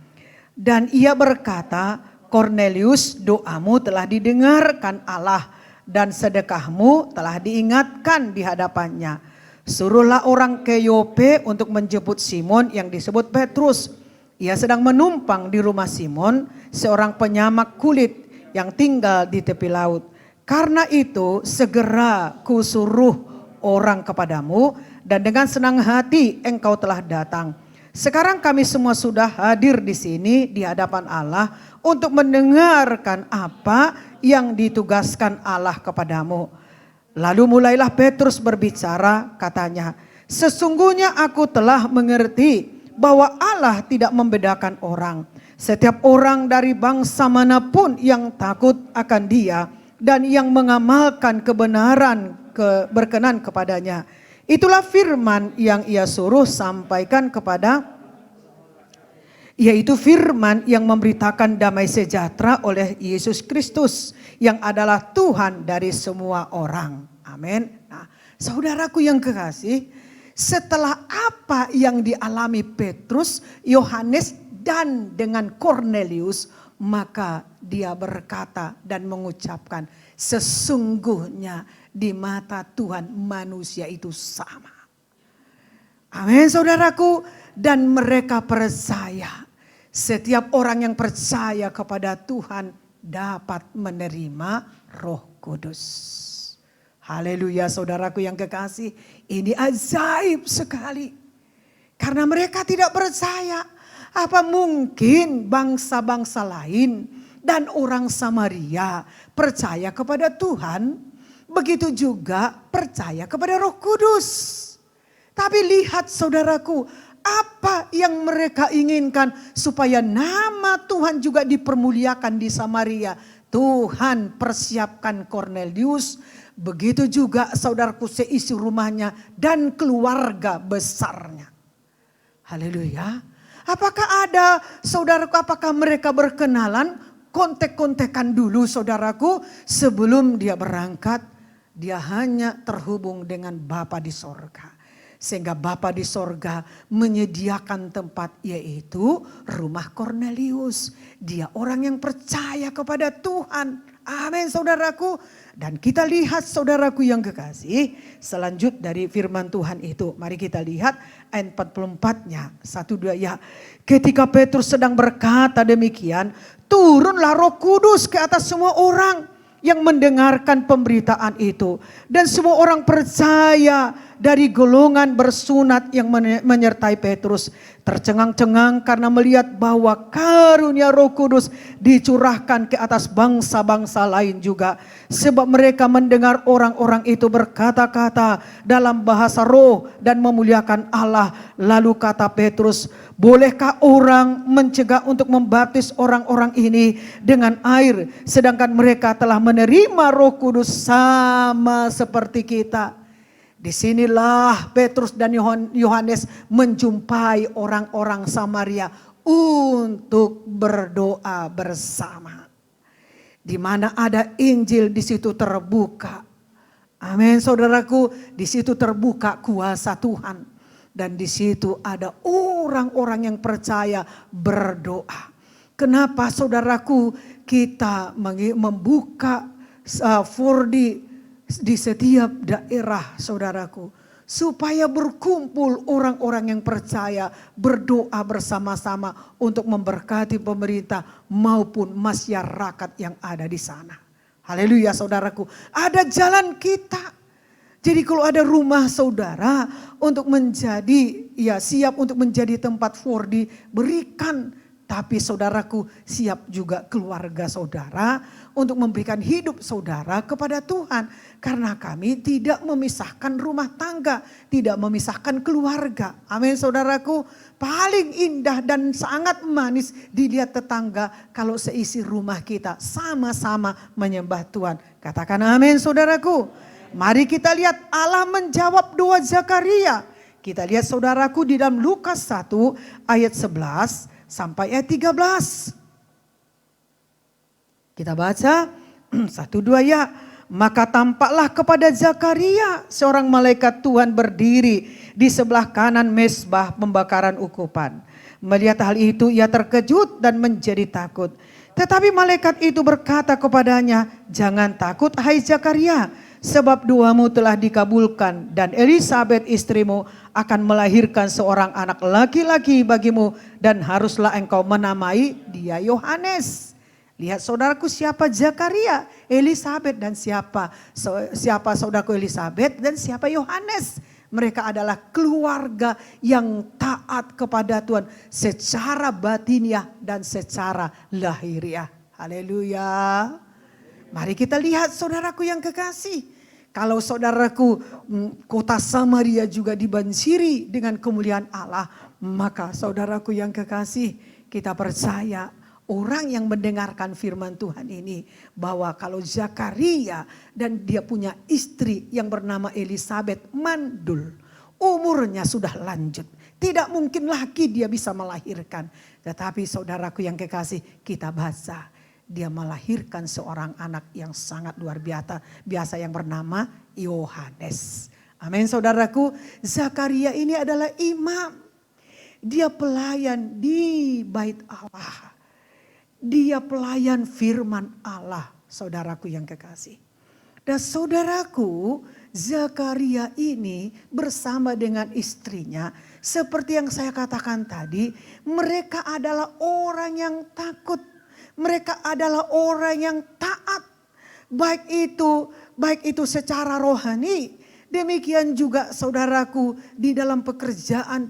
Dan ia berkata, Cornelius, doamu telah didengarkan Allah. Dan sedekahmu telah diingatkan di hadapannya. Suruhlah orang ke Yope untuk menjemput Simon yang disebut Petrus. Ia sedang menumpang di rumah Simon, seorang penyamak kulit yang tinggal di tepi laut. Karena itu segera kusuruh orang kepadamu dan dengan senang hati engkau telah datang. Sekarang kami semua sudah hadir di sini di hadapan Allah untuk mendengarkan apa yang ditugaskan Allah kepadamu. Lalu mulailah Petrus berbicara, katanya, sesungguhnya aku telah mengerti bahwa Allah tidak membedakan orang. Setiap orang dari bangsa manapun yang takut akan Dia dan yang mengamalkan kebenaran berkenan kepadanya. Itulah firman yang Ia suruh sampaikan kepada, yaitu firman yang memberitakan damai sejahtera oleh Yesus Kristus yang adalah Tuhan dari semua orang. Amin. Nah, saudaraku yang kekasih, setelah apa yang dialami Petrus, Yohanes dan dengan Kornelius, maka dia berkata dan mengucapkan, sesungguhnya di mata Tuhan manusia itu sama. Amin saudaraku. Dan mereka percaya, setiap orang yang percaya kepada Tuhan dapat menerima Roh Kudus. Haleluya saudaraku yang kekasih, ini ajaib sekali. Karena mereka tidak percaya, apa mungkin bangsa-bangsa lain dan orang Samaria percaya kepada Tuhan, begitu juga percaya kepada Roh Kudus. Tapi lihat saudaraku, apa yang mereka inginkan supaya nama Tuhan juga dipermuliakan di Samaria. Tuhan persiapkan Kornelius, begitu juga saudaraku seisi rumahnya dan keluarga besarnya. Haleluya. Apakah ada saudaraku, apakah mereka berkenalan, kontek-kontekan dulu saudaraku sebelum dia berangkat? Dia hanya terhubung dengan Bapa di sorga. Sehingga Bapa di sorga menyediakan tempat, yaitu rumah Kornelius. Dia orang yang percaya kepada Tuhan. Amin saudaraku. Dan kita lihat saudaraku yang kekasih, selanjut dari firman Tuhan itu. Mari kita lihat ayat 44-nya. 1-2 ya. Ketika Petrus sedang berkata demikian, turunlah Roh Kudus ke atas semua orang yang mendengarkan pemberitaan itu. Dan semua orang percaya dari golongan bersunat yang menyertai Petrus. Tercengang-cengang karena melihat bahwa karunia Roh Kudus dicurahkan ke atas bangsa-bangsa lain juga. Sebab mereka mendengar orang-orang itu berkata-kata dalam bahasa roh dan memuliakan Allah. Lalu kata Petrus, bolehkah orang mencegah untuk membaptis orang-orang ini dengan air, sedangkan mereka telah menerima Roh Kudus sama seperti kita? Disinilah Petrus dan Yohanes menjumpai orang-orang Samaria untuk berdoa bersama. Di mana ada Injil, di situ terbuka. Amin saudaraku, di situ terbuka kuasa Tuhan. Dan di situ ada orang-orang yang percaya berdoa. Kenapa saudaraku kita membuka 4D di setiap daerah saudaraku, supaya berkumpul orang-orang yang percaya berdoa bersama-sama untuk memberkati pemerintah maupun masyarakat yang ada di sana. Haleluya saudaraku, ada jalan kita. Jadi kalau ada rumah saudara untuk menjadi, ya siap untuk menjadi tempat 4D, berikan. Tapi saudaraku, siap juga keluarga saudara untuk memberikan hidup saudara kepada Tuhan. Karena kami tidak memisahkan rumah tangga, tidak memisahkan keluarga. Amin saudaraku. Paling indah dan sangat manis dilihat tetangga kalau seisi rumah kita sama-sama menyembah Tuhan. Katakan amin saudaraku. Mari kita lihat Allah menjawab doa Zakaria. Kita lihat saudaraku di dalam Lukas 1 ayat 11 sampai ayat 13. Kita baca 1-2 ya. Maka tampaklah kepada Zakaria seorang malaikat Tuhan berdiri di sebelah kanan mezbah pembakaran ukupan. Melihat hal itu ia terkejut dan menjadi takut. Tetapi malaikat itu berkata kepadanya, jangan takut hai Zakaria, sebab doamu telah dikabulkan dan Elisabet istrimu akan melahirkan seorang anak laki-laki bagimu dan haruslah engkau menamai dia Yohanes. Lihat saudaraku, siapa Zakaria, Elisabet, dan siapa saudaraku Elisabet dan siapa Yohanes. Mereka adalah keluarga yang taat kepada Tuhan secara batiniah dan secara lahiriah. Haleluya. Mari kita lihat saudaraku yang kekasih. Kalau saudaraku kota Samaria juga dibanjiri dengan kemuliaan Allah. Maka saudaraku yang kekasih, kita percaya orang yang mendengarkan firman Tuhan ini, bahwa kalau Zakaria dan dia punya istri yang bernama Elisabet mandul, umurnya sudah lanjut, tidak mungkin lagi dia bisa melahirkan. Tetapi saudaraku yang kekasih, kita baca dia melahirkan seorang anak yang sangat luar biasa yang bernama Yohanes. Amin saudaraku. Zakaria ini adalah imam. Dia pelayan di bait Allah. Dia pelayan firman Allah, saudaraku yang kekasih. Dan saudaraku, Zakaria ini bersama dengan istrinya, seperti yang saya katakan tadi, mereka adalah orang yang takut. Mereka adalah orang yang taat. Baik itu secara rohani. Demikian juga saudaraku, di dalam pekerjaan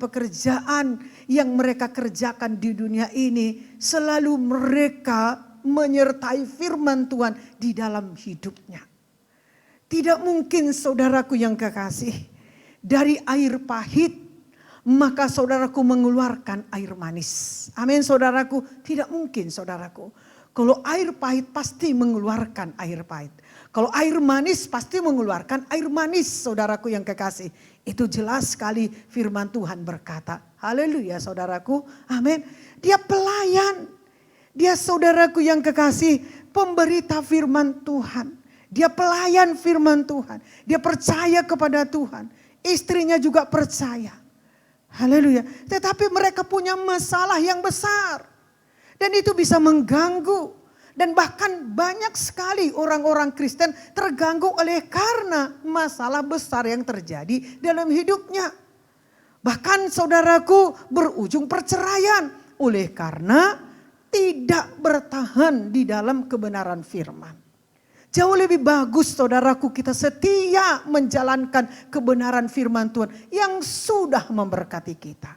yang mereka kerjakan di dunia ini, selalu mereka menyertai firman Tuhan di dalam hidupnya. Tidak mungkin saudaraku yang kekasih, dari air pahit maka saudaraku mengeluarkan air manis. Amin saudaraku, tidak mungkin saudaraku. Kalau air pahit pasti mengeluarkan air pahit. Kalau air manis pasti mengeluarkan air manis, saudaraku yang kekasih. Itu jelas sekali firman Tuhan berkata. Haleluya saudaraku, amin. Dia pelayan, dia saudaraku yang kekasih, pemberita firman Tuhan. Dia pelayan firman Tuhan, dia percaya kepada Tuhan. Istrinya juga percaya. Haleluya. Tetapi mereka punya masalah yang besar. Dan itu bisa mengganggu. Dan bahkan banyak sekali orang-orang Kristen terganggu oleh karena masalah besar yang terjadi dalam hidupnya. Bahkan saudaraku berujung perceraian. Oleh karena tidak bertahan di dalam kebenaran firman. Jauh lebih bagus saudaraku kita setia menjalankan kebenaran firman Tuhan yang sudah memberkati kita.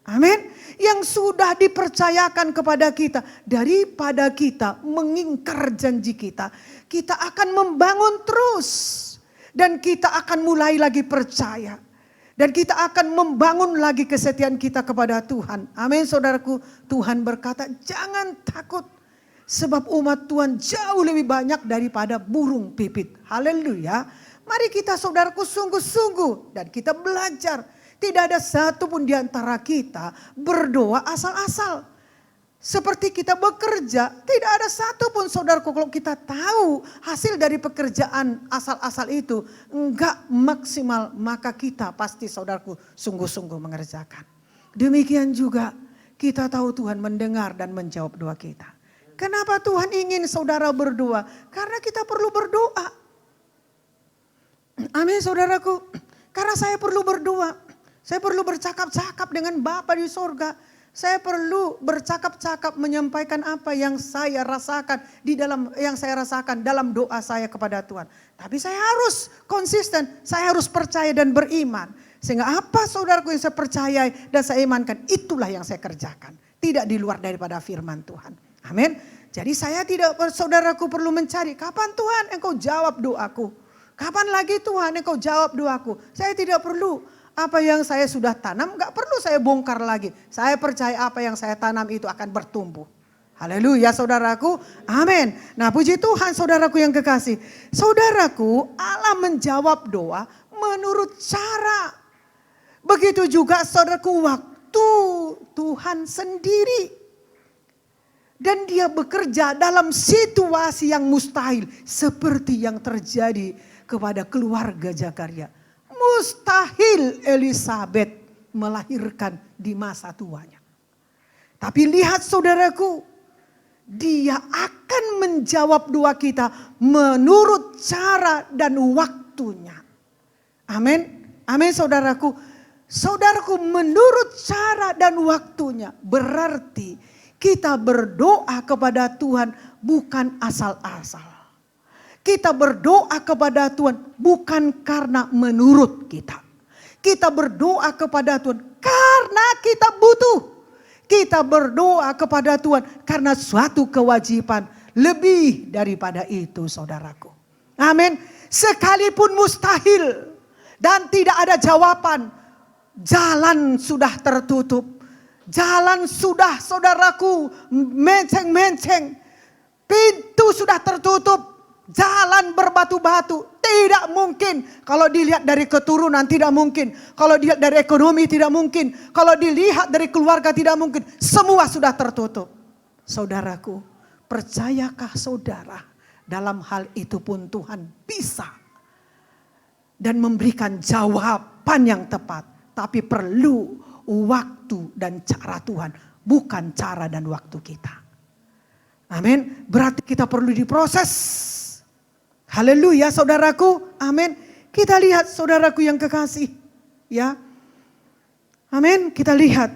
Amin. Yang sudah dipercayakan kepada kita. Daripada kita mengingkar janji kita. Kita akan membangun terus. Dan kita akan mulai lagi percaya. Dan kita akan membangun lagi kesetiaan kita kepada Tuhan. Amin saudaraku. Tuhan berkata jangan takut. Sebab umat Tuhan jauh lebih banyak daripada burung pipit. Haleluya. Mari kita saudaraku sungguh-sungguh dan kita belajar. Tidak ada satu pun di antara kita berdoa asal-asal. Seperti kita bekerja, tidak ada satu pun saudaraku kalau kita tahu hasil dari pekerjaan asal-asal itu enggak maksimal. Maka kita pasti saudaraku sungguh-sungguh mengerjakan. Demikian juga kita tahu Tuhan mendengar dan menjawab doa kita. Kenapa Tuhan ingin saudara berdoa? Karena kita perlu berdoa. Amin saudaraku. Karena saya perlu berdoa. Saya perlu bercakap-cakap dengan Bapa di sorga. Saya perlu bercakap-cakap menyampaikan apa yang saya rasakan dalam doa saya kepada Tuhan. Tapi saya harus konsisten, saya harus percaya dan beriman. Sehingga apa saudaraku yang saya percaya dan saya imankan, itulah yang saya kerjakan. Tidak di luar daripada firman Tuhan. Amin. Jadi saya tidak, saudaraku perlu mencari kapan Tuhan engkau jawab doaku. Kapan lagi Tuhan engkau jawab doaku. Saya tidak perlu apa yang saya sudah tanam, gak perlu saya bongkar lagi. Saya percaya apa yang saya tanam itu akan bertumbuh. Haleluya saudaraku. Amin. Nah puji Tuhan saudaraku yang kekasih. Saudaraku, Allah menjawab doa menurut cara. Begitu juga saudaraku waktu Tuhan sendiri. Dan dia bekerja dalam situasi yang mustahil. Seperti yang terjadi kepada keluarga Zakaria. Mustahil Elisabet melahirkan di masa tuanya. Tapi lihat saudaraku. Dia akan menjawab doa kita menurut cara dan waktunya. Amin. Amin saudaraku. Saudaraku menurut cara dan waktunya. Berarti kita berdoa kepada Tuhan bukan asal-asal. Kita berdoa kepada Tuhan bukan karena menurut kita. Kita berdoa kepada Tuhan karena kita butuh. Kita berdoa kepada Tuhan karena suatu kewajiban. Lebih daripada itu, saudaraku. Amin. Sekalipun mustahil dan tidak ada jawaban, jalan sudah tertutup. Jalan sudah, saudaraku, menceng-menceng. Pintu sudah tertutup. Jalan berbatu-batu. Tidak mungkin. Kalau dilihat dari keturunan tidak mungkin. Kalau dilihat dari ekonomi tidak mungkin. Kalau dilihat dari keluarga tidak mungkin. Semua sudah tertutup. Saudaraku, percayakah saudara dalam hal itu pun Tuhan bisa. Dan memberikan jawaban yang tepat. Tapi perlu waktu dan cara Tuhan. Bukan cara dan waktu kita. Amin. Berarti kita perlu diproses. Haleluya saudaraku. Amin. Kita lihat saudaraku yang kekasih. Ya. Amin. Kita lihat.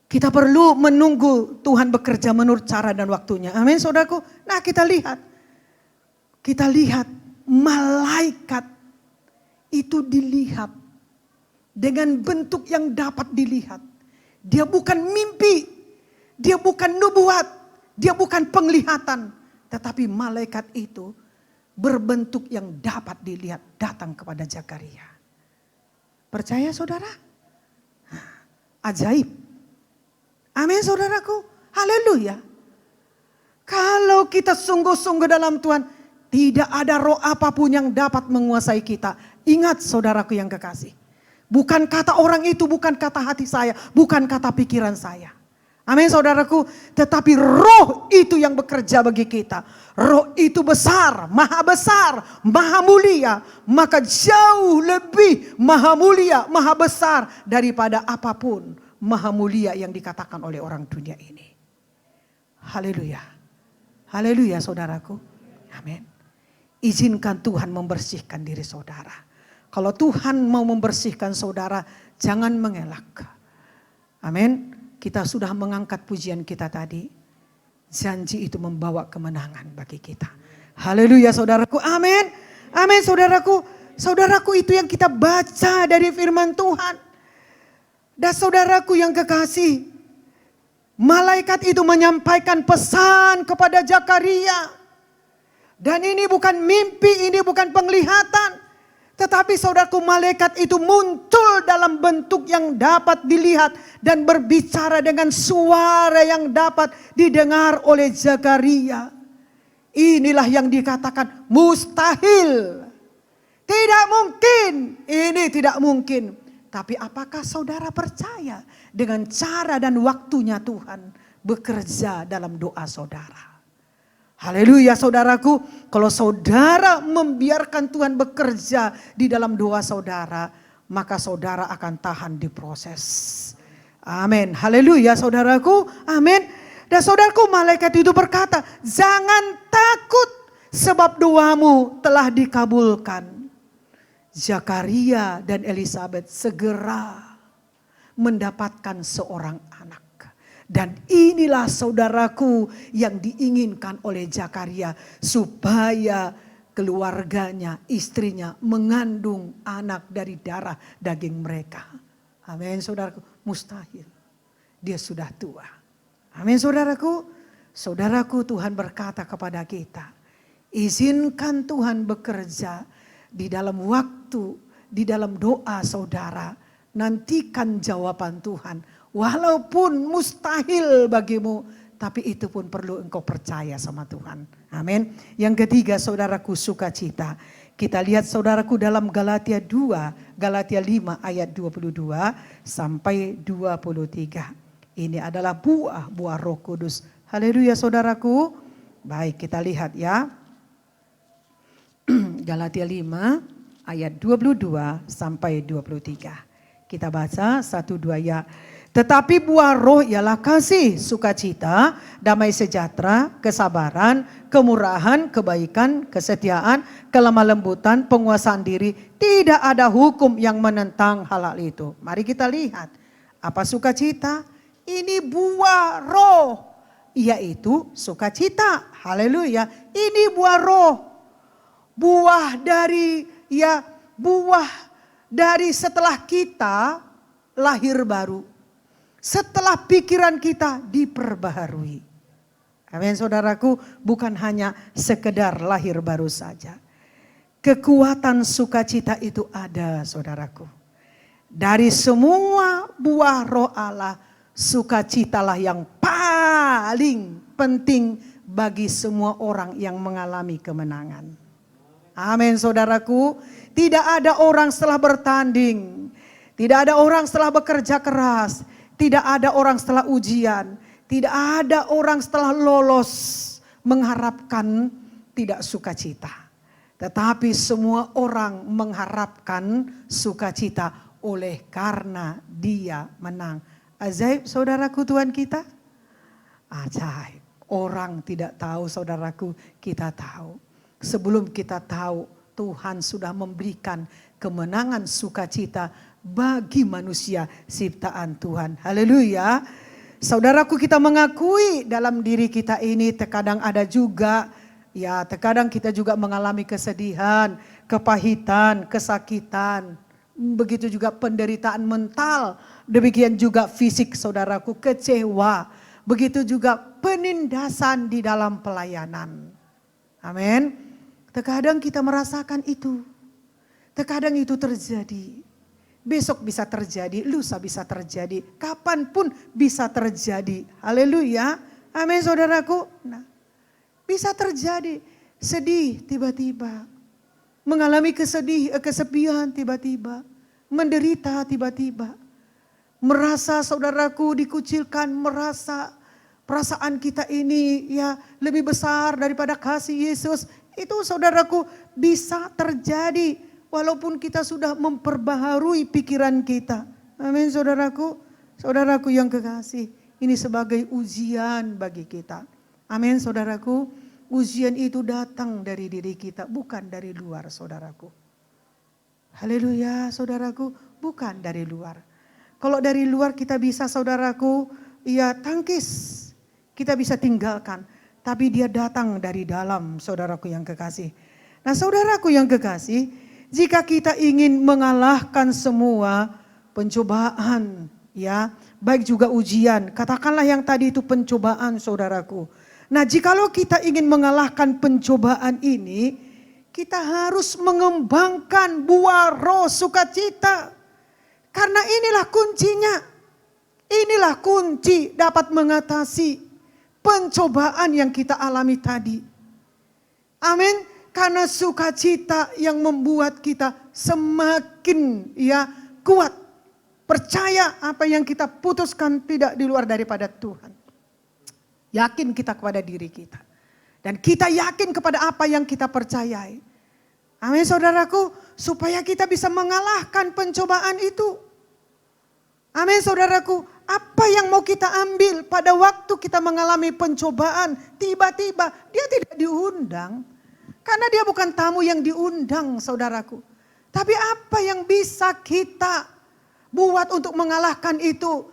Kita perlu menunggu Tuhan bekerja menurut cara dan waktunya. Amin saudaraku. Nah kita lihat. Kita lihat malaikat itu dilihat. Dengan bentuk yang dapat dilihat. Dia bukan mimpi. Dia bukan nubuat. Dia bukan penglihatan. Tetapi malaikat itu berbentuk yang dapat dilihat datang kepada Zakaria. Percaya saudara? Ajaib. Amin saudaraku. Haleluya. Kalau kita sungguh-sungguh dalam Tuhan, tidak ada roh apapun yang dapat menguasai kita. Ingat saudaraku yang kekasih. Bukan kata orang itu, bukan kata hati saya, bukan kata pikiran saya. Amin saudaraku. Tetapi roh itu yang bekerja bagi kita. Roh itu besar, maha mulia. Maka jauh lebih maha mulia, maha besar daripada apapun maha mulia yang dikatakan oleh orang dunia ini. Haleluya. Haleluya saudaraku. Amin. Izinkan Tuhan membersihkan diri saudara. Kalau Tuhan mau membersihkan saudara, jangan mengelak. Amin. Kita sudah mengangkat pujian kita tadi. Janji itu membawa kemenangan bagi kita. Haleluya saudaraku. Amin. Amin saudaraku. Saudaraku itu yang kita baca dari firman Tuhan. Dan saudaraku yang kekasih. Malaikat itu menyampaikan pesan kepada Zakaria. Dan ini bukan mimpi, ini bukan penglihatan. Tetapi saudaraku malaikat itu muncul dalam bentuk yang dapat dilihat. Dan berbicara dengan suara yang dapat didengar oleh Zakaria. Inilah yang dikatakan mustahil. Tidak mungkin, ini tidak mungkin. Tapi apakah saudara percaya dengan cara dan waktunya Tuhan bekerja dalam doa saudara? Haleluya saudaraku. Kalau saudara membiarkan Tuhan bekerja di dalam doa saudara, maka saudara akan tahan diproses. Amin. Haleluya saudaraku. Amin. Dan saudaraku malaikat itu berkata, jangan takut sebab doamu telah dikabulkan. Zakaria dan Elisabet segera mendapatkan seorang anak. Dan inilah saudaraku yang diinginkan oleh Zakaria. Supaya keluarganya, istrinya mengandung anak dari darah daging mereka. Amin saudaraku. Mustahil. Dia sudah tua. Amin saudaraku. Saudaraku Tuhan berkata kepada kita. Izinkan Tuhan bekerja di dalam waktu, di dalam doa saudara. Nantikan jawaban Tuhan. Walaupun mustahil bagimu, tapi itu pun perlu engkau percaya sama Tuhan. Amin. Yang ketiga saudaraku sukacita. Kita lihat saudaraku dalam Galatia 2, Galatia 5 ayat 22 sampai 23. Ini adalah buah Roh Kudus. Haleluya saudaraku. Baik kita lihat ya. Galatia 5 ayat 22 sampai 23. Kita baca 1-2 ya. Tetapi buah roh ialah kasih, sukacita, damai sejahtera, kesabaran, kemurahan, kebaikan, kesetiaan, kelemah lembutan, penguasaan diri. Tidak ada hukum yang menentang hal-hal itu. Mari kita lihat. Apa sukacita? Ini buah roh. Yaitu sukacita. Haleluya. Ini buah roh. Buah dari buah dari setelah kita lahir baru. Setelah pikiran kita diperbaharui. Amin saudaraku, bukan hanya sekedar lahir baru saja. Kekuatan sukacita itu ada saudaraku. Dari semua buah roh Allah, sukacitalah yang paling penting bagi semua orang yang mengalami kemenangan. Amin saudaraku. Tidak ada orang setelah bertanding. Tidak ada orang setelah bekerja keras. Tidak ada orang setelah ujian. Tidak ada orang setelah lolos mengharapkan tidak sukacita. Tetapi semua orang mengharapkan sukacita oleh karena dia menang. Ajaib saudaraku Tuhan kita. Ajaib. Orang tidak tahu saudaraku, kita tahu. Sebelum kita tahu, Tuhan sudah memberikan kemenangan sukacita bagi manusia ciptaan Tuhan. Haleluya. Saudaraku, kita mengakui dalam diri kita ini terkadang ada juga, ya terkadang kita juga mengalami kesedihan, kepahitan, kesakitan. Begitu juga penderitaan mental, demikian juga fisik saudaraku, kecewa. Begitu juga penindasan di dalam pelayanan. Amin. Terkadang kita merasakan itu. Terkadang itu terjadi. Besok bisa terjadi, lusa bisa terjadi, kapanpun bisa terjadi. Haleluya. Amin saudaraku. Nah, bisa terjadi sedih tiba-tiba. Mengalami kesepian tiba-tiba. Menderita tiba-tiba. Merasa saudaraku dikucilkan, merasa perasaan kita ini ya lebih besar daripada kasih Yesus. Itu saudaraku bisa terjadi walaupun kita sudah memperbaharui pikiran kita. Amin saudaraku. Saudaraku yang kekasih, ini sebagai ujian bagi kita. Amin saudaraku. Ujian itu datang dari diri kita, bukan dari luar saudaraku. Haleluya saudaraku, bukan dari luar. Kalau dari luar kita bisa saudaraku, ya tangkis, kita bisa tinggalkan. Tapi dia datang dari dalam saudaraku yang kekasih. Nah saudaraku yang kekasih, jika kita ingin mengalahkan semua pencobaan, ya baik juga ujian, katakanlah yang tadi itu pencobaan saudaraku. Nah jikalau kita ingin mengalahkan pencobaan ini, kita harus mengembangkan buah roh sukacita. Karena inilah kuncinya. Inilah kunci dapat mengatasi pencobaan yang kita alami tadi. Amin. Karena sukacita yang membuat kita semakin ya kuat. Percaya apa yang kita putuskan tidak di luar daripada Tuhan. Yakin kita kepada diri kita. Dan kita yakin kepada apa yang kita percayai. Amin saudaraku. Supaya kita bisa mengalahkan pencobaan itu. Amin saudaraku. Apa yang mau kita ambil pada waktu kita mengalami pencobaan. Tiba-tiba dia tidak diundang. Karena dia bukan tamu yang diundang saudaraku. Tapi apa yang bisa kita buat untuk mengalahkan itu.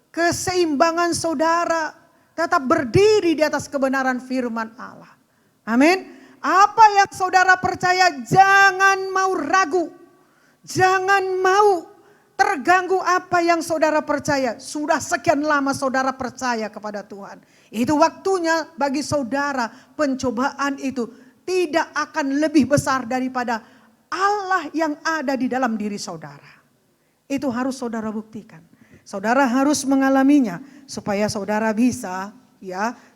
Keseimbangan saudara. Tetap berdiri di atas kebenaran firman Allah. Amin. Apa yang saudara percaya jangan mau ragu. Jangan mau terganggu apa yang saudara percaya. Sudah sekian lama saudara percaya kepada Tuhan. Itu waktunya bagi saudara pencobaan itu tidak akan lebih besar daripada Allah yang ada di dalam diri saudara. Itu harus saudara buktikan. Saudara harus mengalaminya supaya saudara bisa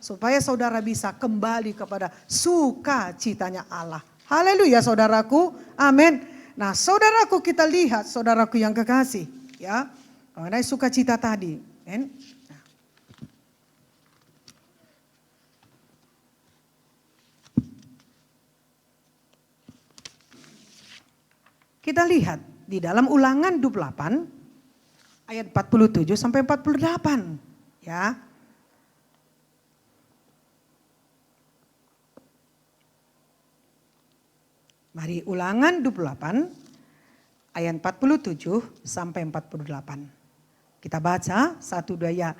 supaya saudara bisa kembali kepada sukacitanya Allah. Haleluya saudaraku. Amin. Nah saudaraku kita lihat saudaraku yang kekasih ya. Mengenai sukacita tadi. Nah. Kita lihat di dalam Ulangan 28 ayat 47 sampai 48 ya. Mari Ulangan 28 ayat 47 sampai 48. Kita baca 1-2 ya.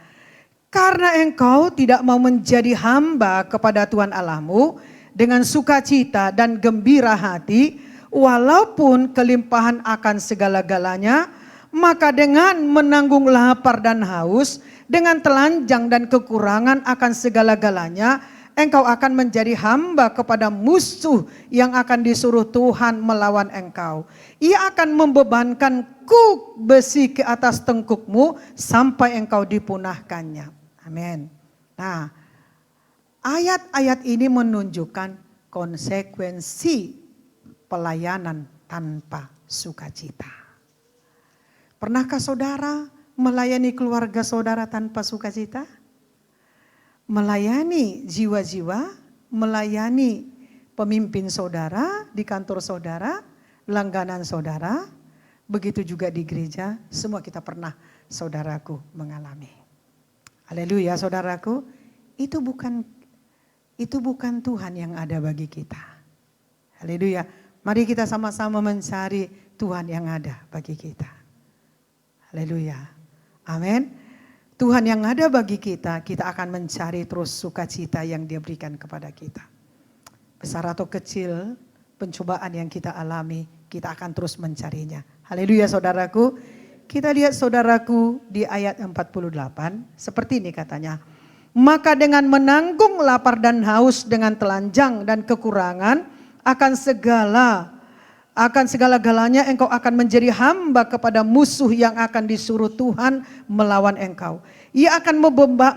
Karena engkau tidak mau menjadi hamba kepada Tuhan Allahmu dengan sukacita dan gembira hati walaupun kelimpahan akan segala-galanya, maka dengan menanggung lapar dan haus, dengan telanjang dan kekurangan akan segala-galanya, engkau akan menjadi hamba kepada musuh yang akan disuruh Tuhan melawan engkau. Ia akan membebankan kuk besi ke atas tengkukmu sampai engkau dipunahkannya. Amin. Nah, ayat-ayat ini menunjukkan konsekuensi pelayanan tanpa sukacita. Pernahkah saudara melayani keluarga saudara tanpa sukacita? Melayani jiwa-jiwa, melayani pemimpin saudara di kantor saudara, langganan saudara, begitu juga di gereja, semua kita pernah saudaraku mengalami. Haleluya saudaraku, itu bukan Tuhan yang ada bagi kita. Haleluya, mari kita sama-sama mencari Tuhan yang ada bagi kita. Haleluya, amin. Tuhan yang ada bagi kita, kita akan mencari terus sukacita yang Dia berikan kepada kita. Besar atau kecil, pencobaan yang kita alami, kita akan terus mencarinya. Haleluya saudaraku. Kita lihat saudaraku di ayat 48, seperti ini katanya. Maka dengan menanggung lapar dan haus, dengan telanjang dan kekurangan, akan segala-galanya engkau akan menjadi hamba kepada musuh yang akan disuruh Tuhan melawan engkau. Ia akan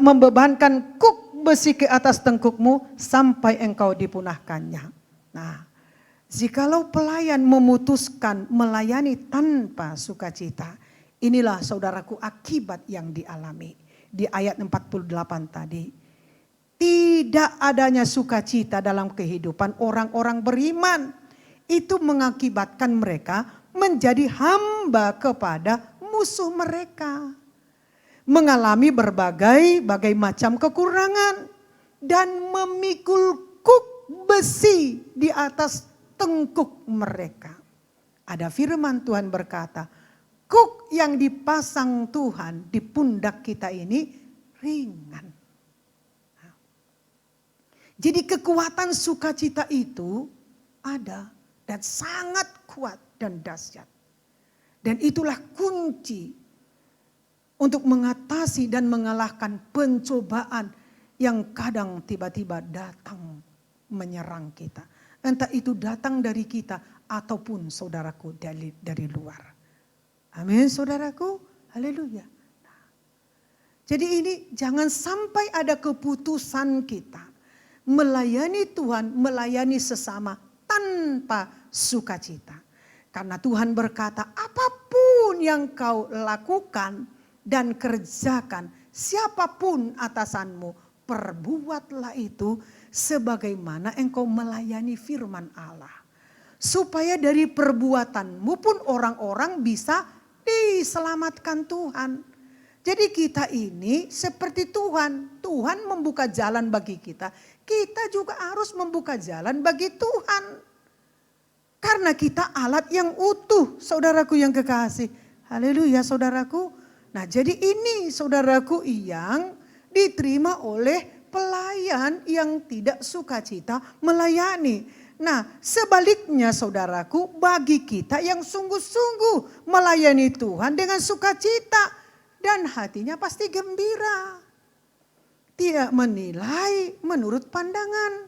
membebankan kuk besi ke atas tengkukmu sampai engkau dipunahkannya. Nah, jikalau pelayan memutuskan melayani tanpa sukacita, inilah saudaraku akibat yang dialami. Di ayat 48 tadi, tidak adanya sukacita dalam kehidupan orang-orang beriman. Itu mengakibatkan mereka menjadi hamba kepada musuh mereka. Mengalami berbagai macam kekurangan. Dan memikul kuk besi di atas tengkuk mereka. Ada firman Tuhan berkata, kuk yang dipasang Tuhan di pundak kita ini ringan. Jadi kekuatan sukacita itu ada. Dan sangat kuat dan dahsyat. Dan itulah kunci untuk mengatasi dan mengalahkan pencobaan yang kadang tiba-tiba datang menyerang kita. Entah itu datang dari kita ataupun saudaraku dari luar. Amin saudaraku, haleluya. Jadi ini jangan sampai ada keputusan kita melayani Tuhan, melayani sesama tanpa sukacita. Karena Tuhan berkata, apapun yang kau lakukan dan kerjakan, siapapun atasanmu, perbuatlah itu sebagaimana engkau melayani firman Allah. Supaya dari perbuatanmu pun orang-orang bisa diselamatkan Tuhan. Jadi kita ini seperti Tuhan. Tuhan membuka jalan bagi kita. Kita juga harus membuka jalan bagi Tuhan. Karena kita alat yang utuh, saudaraku yang kekasih. Haleluya saudaraku. Nah jadi ini saudaraku yang diterima oleh pelayan yang tidak sukacita melayani. Nah sebaliknya saudaraku, bagi kita yang sungguh-sungguh melayani Tuhan dengan sukacita. Dan hatinya pasti gembira. Tidak menilai menurut pandangan.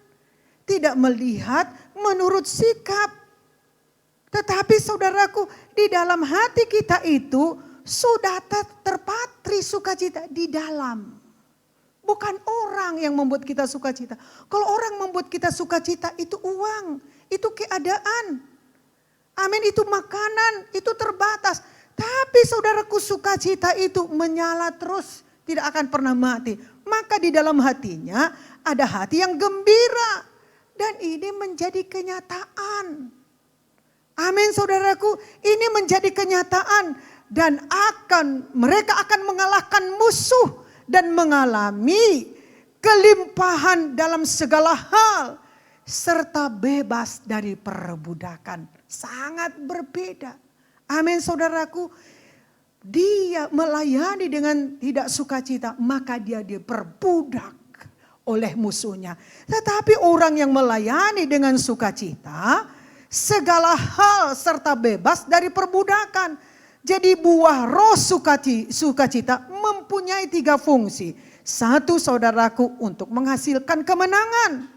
Tidak melihat menurut sikap. Tetapi saudaraku, di dalam hati kita itu sudah terpatri sukacita di dalam. Bukan orang yang membuat kita sukacita. Kalau orang membuat kita sukacita itu uang, itu keadaan. Amin, itu makanan, itu terbatas. Tapi saudaraku, sukacita itu menyala terus, tidak akan pernah mati. Maka di dalam hatinya ada hati yang gembira. Dan ini menjadi kenyataan. Amin saudaraku, ini menjadi kenyataan dan mereka akan mengalahkan musuh dan mengalami kelimpahan dalam segala hal serta bebas dari perbudakan. Sangat berbeda. Amin saudaraku, dia melayani dengan tidak sukacita, maka dia diperbudak oleh musuhnya. Tetapi orang yang melayani dengan sukacita, segala hal serta bebas dari perbudakan. Jadi buah roh sukacita mempunyai 3 fungsi. 1, saudaraku, untuk menghasilkan kemenangan.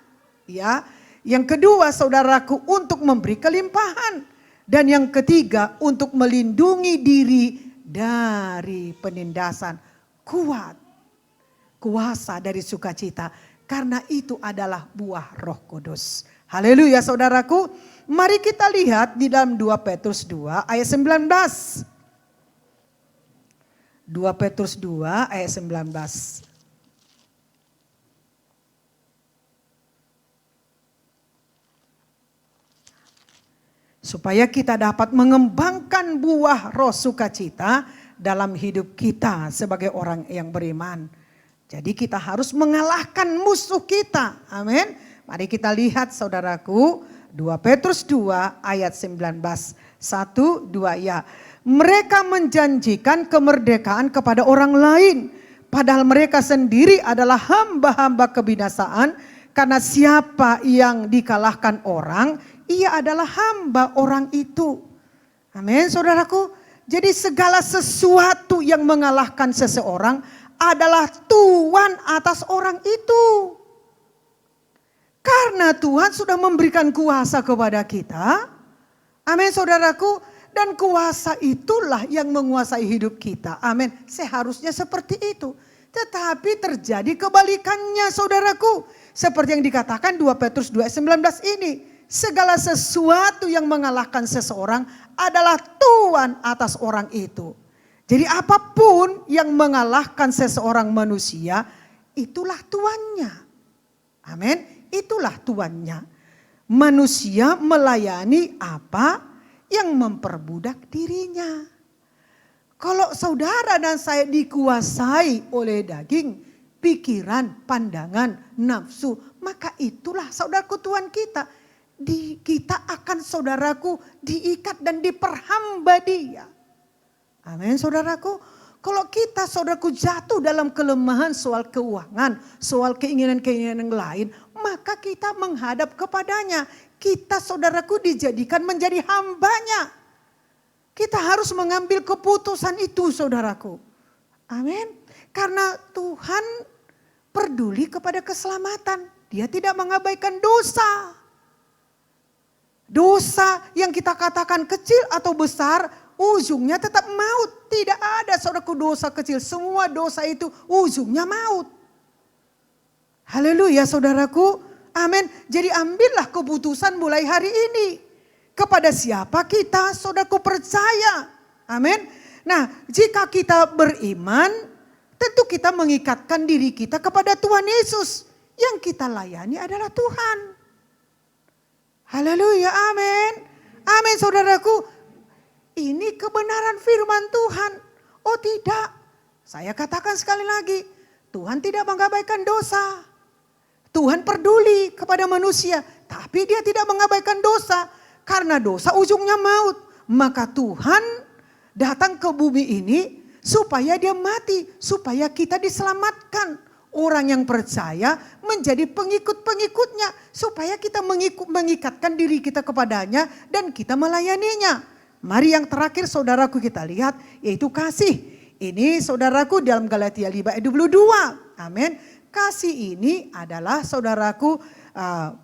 Ya. Yang kedua, saudaraku, untuk memberi kelimpahan. Dan yang ketiga, untuk melindungi diri dari penindasan. Kuat. Kuasa dari sukacita. Karena itu adalah buah Roh Kudus. Haleluya, saudaraku. Mari kita lihat di dalam 2 Petrus 2 ayat 19. 2 Petrus 2 ayat 19. Supaya kita dapat mengembangkan buah roh sukacita dalam hidup kita sebagai orang yang beriman. Jadi kita harus mengalahkan musuh kita. Amin. Mari kita lihat, saudaraku, 2 Petrus 2 ayat 19. 1, 2 ya. Mereka menjanjikan kemerdekaan kepada orang lain. Padahal mereka sendiri adalah hamba-hamba kebinasaan. Karena siapa yang dikalahkan orang, ia adalah hamba orang itu. Amin, saudaraku. Jadi segala sesuatu yang mengalahkan seseorang adalah tuan atas orang itu. Karena Tuhan sudah memberikan kuasa kepada kita. Amin, saudaraku. Dan kuasa itulah yang menguasai hidup kita. Amin. Seharusnya seperti itu. Tetapi terjadi kebalikannya, saudaraku. Seperti yang dikatakan 2 Petrus 2 ayat 19 ini. Segala sesuatu yang mengalahkan seseorang adalah tuan atas orang itu. Jadi apapun yang mengalahkan seseorang manusia, itulah tuannya. Amin. Itulah tuannya. Manusia melayani apa yang memperbudak dirinya. Kalau saudara dan saya dikuasai oleh daging, pikiran, pandangan, nafsu, maka itulah saudaraku tuan kita. Kita akan, saudaraku, diikat dan diperhamba dia. Amin, saudaraku. Kalau kita, saudaraku, jatuh dalam kelemahan soal keuangan, soal keinginan-keinginan yang lain, maka kita menghadap kepadanya. Kita, saudaraku, dijadikan menjadi hambanya. Kita harus mengambil keputusan itu, saudaraku. Amin. Karena Tuhan peduli kepada keselamatan. Dia tidak mengabaikan dosa. Dosa yang kita katakan kecil atau besar, ujungnya tetap maut. Tidak ada, saudaraku, dosa kecil. Semua dosa itu ujungnya maut. Haleluya, saudaraku. Amin. Jadi ambillah keputusan mulai hari ini. Kepada siapa kita, saudaraku, percaya. Amin. Nah, jika kita beriman, tentu kita mengikatkan diri kita kepada Tuhan Yesus. Yang kita layani adalah Tuhan. Haleluya, amin. Amin, saudaraku. Ini kebenaran firman Tuhan. Oh tidak, saya katakan sekali lagi. Tuhan tidak mengabaikan dosa. Tuhan peduli kepada manusia, tapi dia tidak mengabaikan dosa. Karena dosa ujungnya maut. Maka Tuhan datang ke bumi ini supaya dia mati, supaya kita diselamatkan. Orang yang percaya menjadi pengikut-pengikutnya, supaya kita mengikatkan diri kita kepadanya dan kita melayaninya. Mari yang terakhir, saudaraku, kita lihat, yaitu kasih. Ini, saudaraku, dalam Galatia 5 ayat 22. Amin. Kasih ini adalah, saudaraku,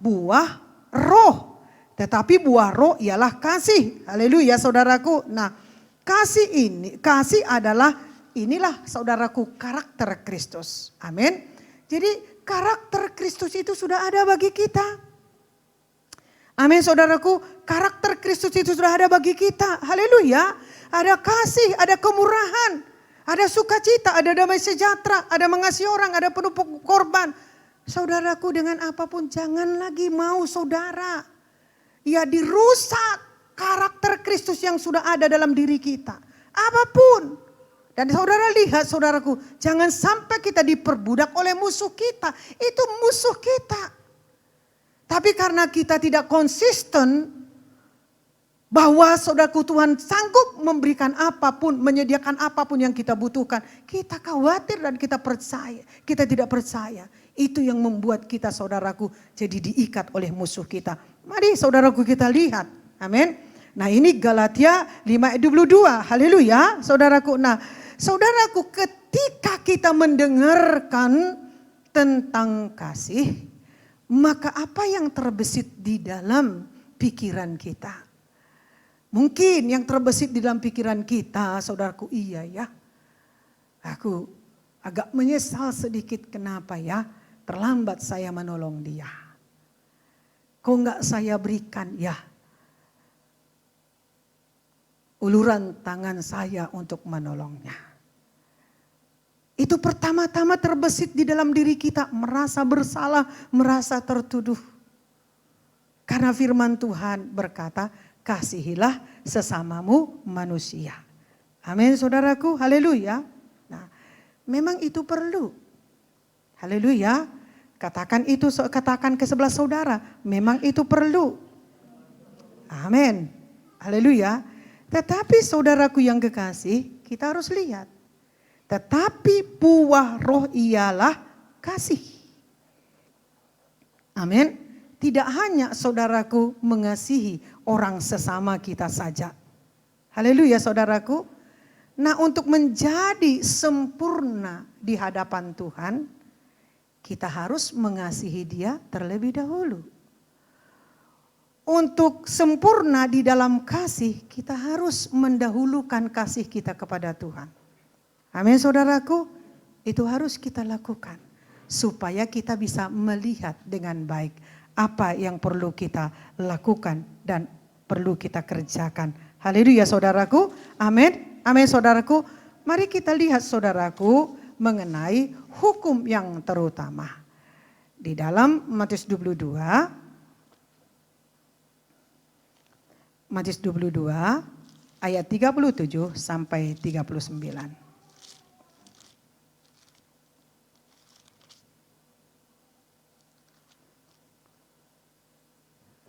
buah roh. Tetapi buah roh ialah kasih. Haleluya, saudaraku. Nah, kasih adalah, inilah, saudaraku, karakter Kristus. Amin. Jadi karakter Kristus itu sudah ada bagi kita. Amin, saudaraku. Karakter Kristus itu sudah ada bagi kita. Haleluya. Ada kasih, ada kemurahan, ada sukacita, ada damai sejahtera, ada mengasihi orang, ada penuh korban. Saudaraku, dengan apapun jangan lagi mau saudara ya dirusak karakter Kristus yang sudah ada dalam diri kita. Apapun. Dan saudara lihat, saudaraku, jangan sampai kita diperbudak oleh musuh kita. Itu musuh kita. Tapi karena kita tidak konsisten bahwa, saudaraku, Tuhan sanggup memberikan apapun, menyediakan apapun yang kita butuhkan. Kita khawatir dan kita percaya. Kita tidak percaya. Itu yang membuat kita, saudaraku, jadi diikat oleh musuh kita. Mari, saudaraku, kita lihat. Amin. Nah ini Galatia 5 ayat 22. Haleluya saudaraku. Nah saudaraku, ketika kita mendengarkan tentang kasih, maka apa yang terbesit di dalam pikiran kita? Mungkin yang terbesit di dalam pikiran kita, saudaraku, iya ya. Aku agak menyesal sedikit, kenapa ya terlambat saya menolong dia. Kok enggak saya berikan ya uluran tangan saya untuk menolongnya. Itu pertama-tama terbesit di dalam diri kita, merasa bersalah, merasa tertuduh. Karena firman Tuhan berkata, kasihilah sesamamu manusia. Amin saudaraku, haleluya. Nah, memang itu perlu. Haleluya. Katakan itu, katakan ke sebelah saudara, memang itu perlu. Amin. Haleluya. Tetapi saudaraku yang kekasih, kita harus lihat. Tetapi buah roh ialah kasih. Amin. Tidak hanya saudaraku mengasihi orang sesama kita saja. Haleluya saudaraku. Nah untuk menjadi sempurna di hadapan Tuhan, kita harus mengasihi dia terlebih dahulu. Untuk sempurna di dalam kasih, kita harus mendahulukan kasih kita kepada Tuhan. Amin saudaraku, itu harus kita lakukan. Supaya kita bisa melihat dengan baik apa yang perlu kita lakukan dan perlu kita kerjakan. Haleluya saudaraku, amin, amin saudaraku. Mari kita lihat saudaraku mengenai hukum yang terutama. Di dalam Matius 22, Matius 22 ayat 37 sampai 39.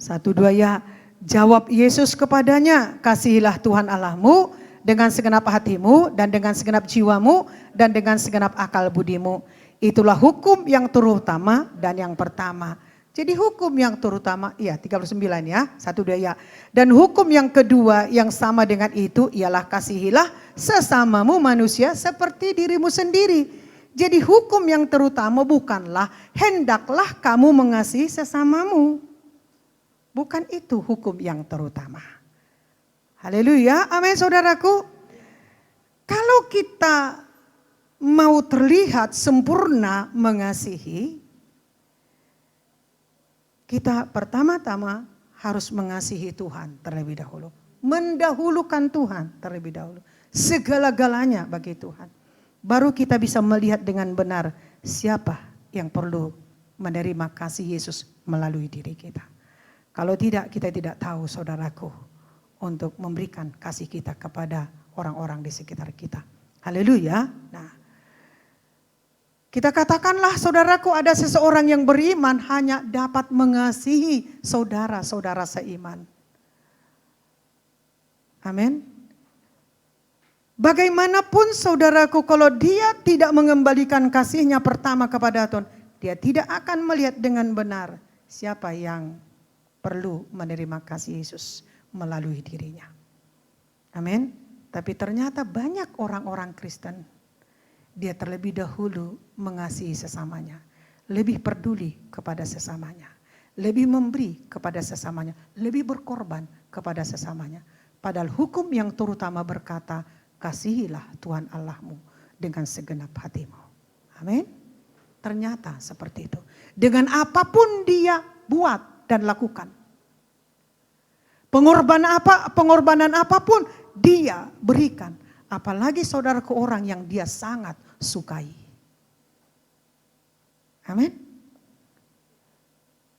Satu dua ya, jawab Yesus kepadanya, kasihilah Tuhan Allahmu dengan segenap hatimu dan dengan segenap jiwamu dan dengan segenap akal budimu. Itulah hukum yang terutama dan yang pertama. Jadi hukum yang terutama, ya 39 ya, satu dua ya. Dan hukum yang kedua yang sama dengan itu ialah kasihilah sesamamu manusia seperti dirimu sendiri. Jadi hukum yang terutama bukanlah hendaklah kamu mengasihi sesamamu. Bukan itu hukum yang terutama. Haleluya, amin saudaraku. Kalau kita mau terlihat sempurna mengasihi, kita pertama-tama harus mengasihi Tuhan terlebih dahulu. Mendahulukan Tuhan terlebih dahulu. Segala-galanya bagi Tuhan. Baru kita bisa melihat dengan benar siapa yang perlu menerima kasih Yesus melalui diri kita. Kalau tidak, kita tidak tahu saudaraku untuk memberikan kasih kita kepada orang-orang di sekitar kita. Haleluya. Nah, kita katakanlah saudaraku ada seseorang yang beriman hanya dapat mengasihi saudara-saudara seiman. Amin. Bagaimanapun saudaraku kalau dia tidak mengembalikan kasihnya pertama kepada Tuhan, dia tidak akan melihat dengan benar siapa yang perlu menerima kasih Yesus melalui dirinya. Amin. Tapi ternyata banyak orang-orang Kristen, dia terlebih dahulu mengasihi sesamanya. Lebih peduli kepada sesamanya. Lebih memberi kepada sesamanya. Lebih berkorban kepada sesamanya. Padahal hukum yang terutama berkata, kasihilah Tuhan Allahmu dengan segenap hatimu. Amin. Ternyata seperti itu. Dengan apapun dia buat dan lakukan. Pengorbanan apapun dia berikan. Apalagi saudaraku orang yang dia sangat sukai. Amin.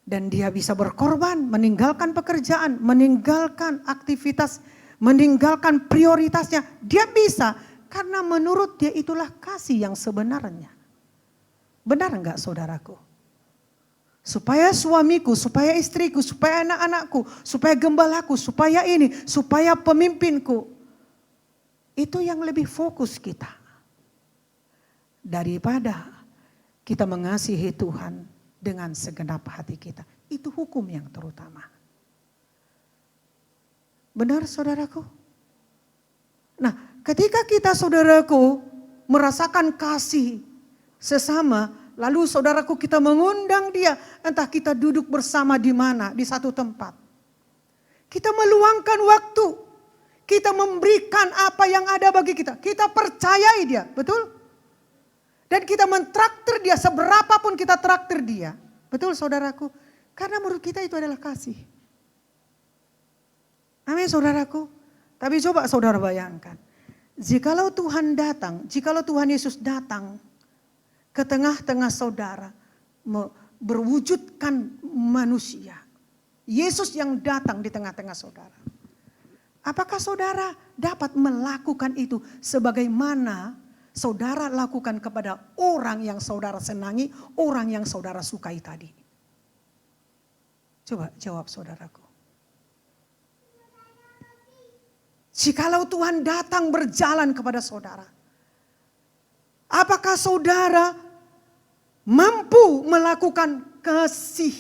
Dan dia bisa berkorban, meninggalkan pekerjaan, meninggalkan aktivitas, meninggalkan prioritasnya. Dia bisa karena menurut dia itulah kasih yang sebenarnya. Benar enggak saudaraku? Supaya suamiku, supaya istriku, supaya anak-anakku, supaya gembalaku, supaya ini, supaya pemimpinku. Itu yang lebih fokus kita. Daripada kita mengasihi Tuhan dengan segenap hati kita. Itu hukum yang terutama. Benar saudaraku? Nah, ketika kita saudaraku merasakan kasih sesama, lalu saudaraku kita mengundang dia, entah kita duduk bersama di mana, di satu tempat. Kita meluangkan waktu, kita memberikan apa yang ada bagi kita. Kita percayai dia, betul? Dan kita mentraktir dia, seberapapun kita traktir dia. Betul saudaraku? Karena menurut kita itu adalah kasih. Amin saudaraku. Tapi coba saudara bayangkan. Jikalau Tuhan datang, jikalau Tuhan Yesus datang ke tengah-tengah saudara, berwujudkan manusia. Yesus yang datang di tengah-tengah saudara. Apakah saudara dapat melakukan itu sebagaimana saudara lakukan kepada orang yang saudara senangi, orang yang saudara sukai tadi? Coba jawab saudaraku. Jikalau Tuhan datang berjalan kepada saudara, apakah saudara mampu melakukan kasih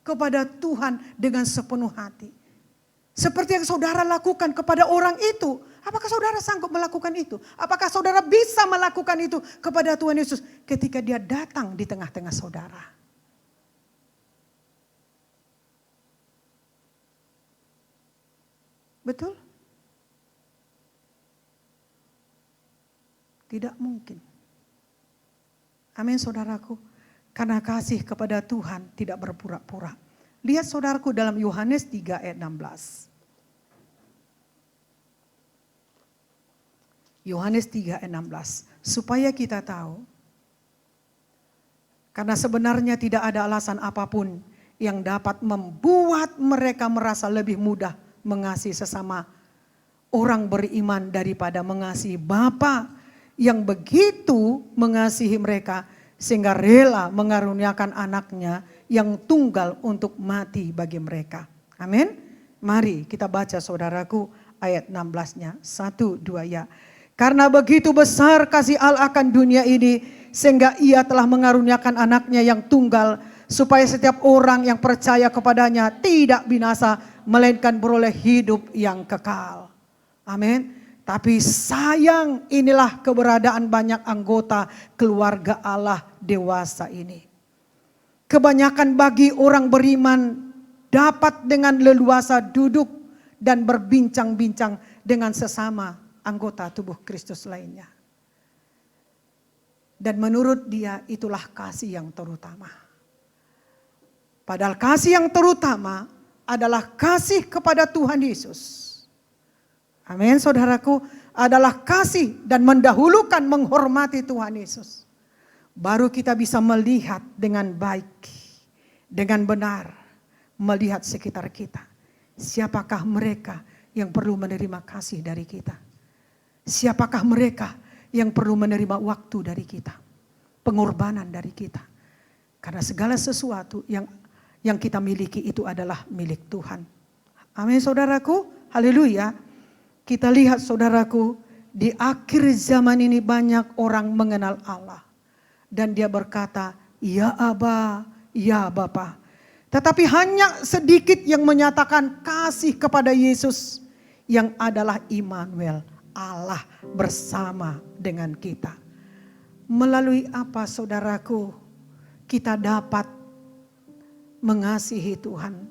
kepada Tuhan dengan sepenuh hati? Seperti yang saudara lakukan kepada orang itu, apakah saudara sanggup melakukan itu? Apakah saudara bisa melakukan itu kepada Tuhan Yesus ketika dia datang di tengah-tengah saudara? Betul? Tidak mungkin. Amin saudaraku. Karena kasih kepada Tuhan tidak berpura-pura. Lihat saudaraku dalam Yohanes 3 ayat 16. Yohanes 3 ayat 16. Supaya kita tahu. Karena sebenarnya tidak ada alasan apapun yang dapat membuat mereka merasa lebih mudah mengasihi sesama orang beriman daripada mengasihi Bapa yang begitu mengasihi mereka sehingga rela mengaruniakan anaknya yang tunggal untuk mati bagi mereka. Amin. Mari kita baca saudaraku ayat 16-nya. 1, 2 ya. Karena begitu besar kasih Allah akan dunia ini sehingga ia telah mengaruniakan anaknya yang tunggal supaya setiap orang yang percaya kepadanya tidak binasa melainkan beroleh hidup yang kekal. Amin. Tapi sayang inilah keberadaan banyak anggota keluarga Allah dewasa ini. Kebanyakan bagi orang beriman dapat dengan leluasa duduk dan berbincang-bincang dengan sesama anggota tubuh Kristus lainnya. Dan menurut dia itulah kasih yang terutama. Padahal kasih yang terutama adalah kasih kepada Tuhan Yesus. Amin saudaraku, adalah kasih dan mendahulukan menghormati Tuhan Yesus. Baru kita bisa melihat dengan baik, dengan benar, melihat sekitar kita. Siapakah mereka yang perlu menerima kasih dari kita? Siapakah mereka yang perlu menerima waktu dari kita? Pengorbanan dari kita. Karena segala sesuatu yang kita miliki itu adalah milik Tuhan. Amin saudaraku, haleluya. Kita lihat saudaraku, di akhir zaman ini banyak orang mengenal Allah. Dan dia berkata, ya Aba, ya Bapa. Tetapi hanya sedikit yang menyatakan kasih kepada Yesus yang adalah Immanuel, Allah bersama dengan kita. Melalui apa saudaraku, kita dapat mengasihi Tuhan.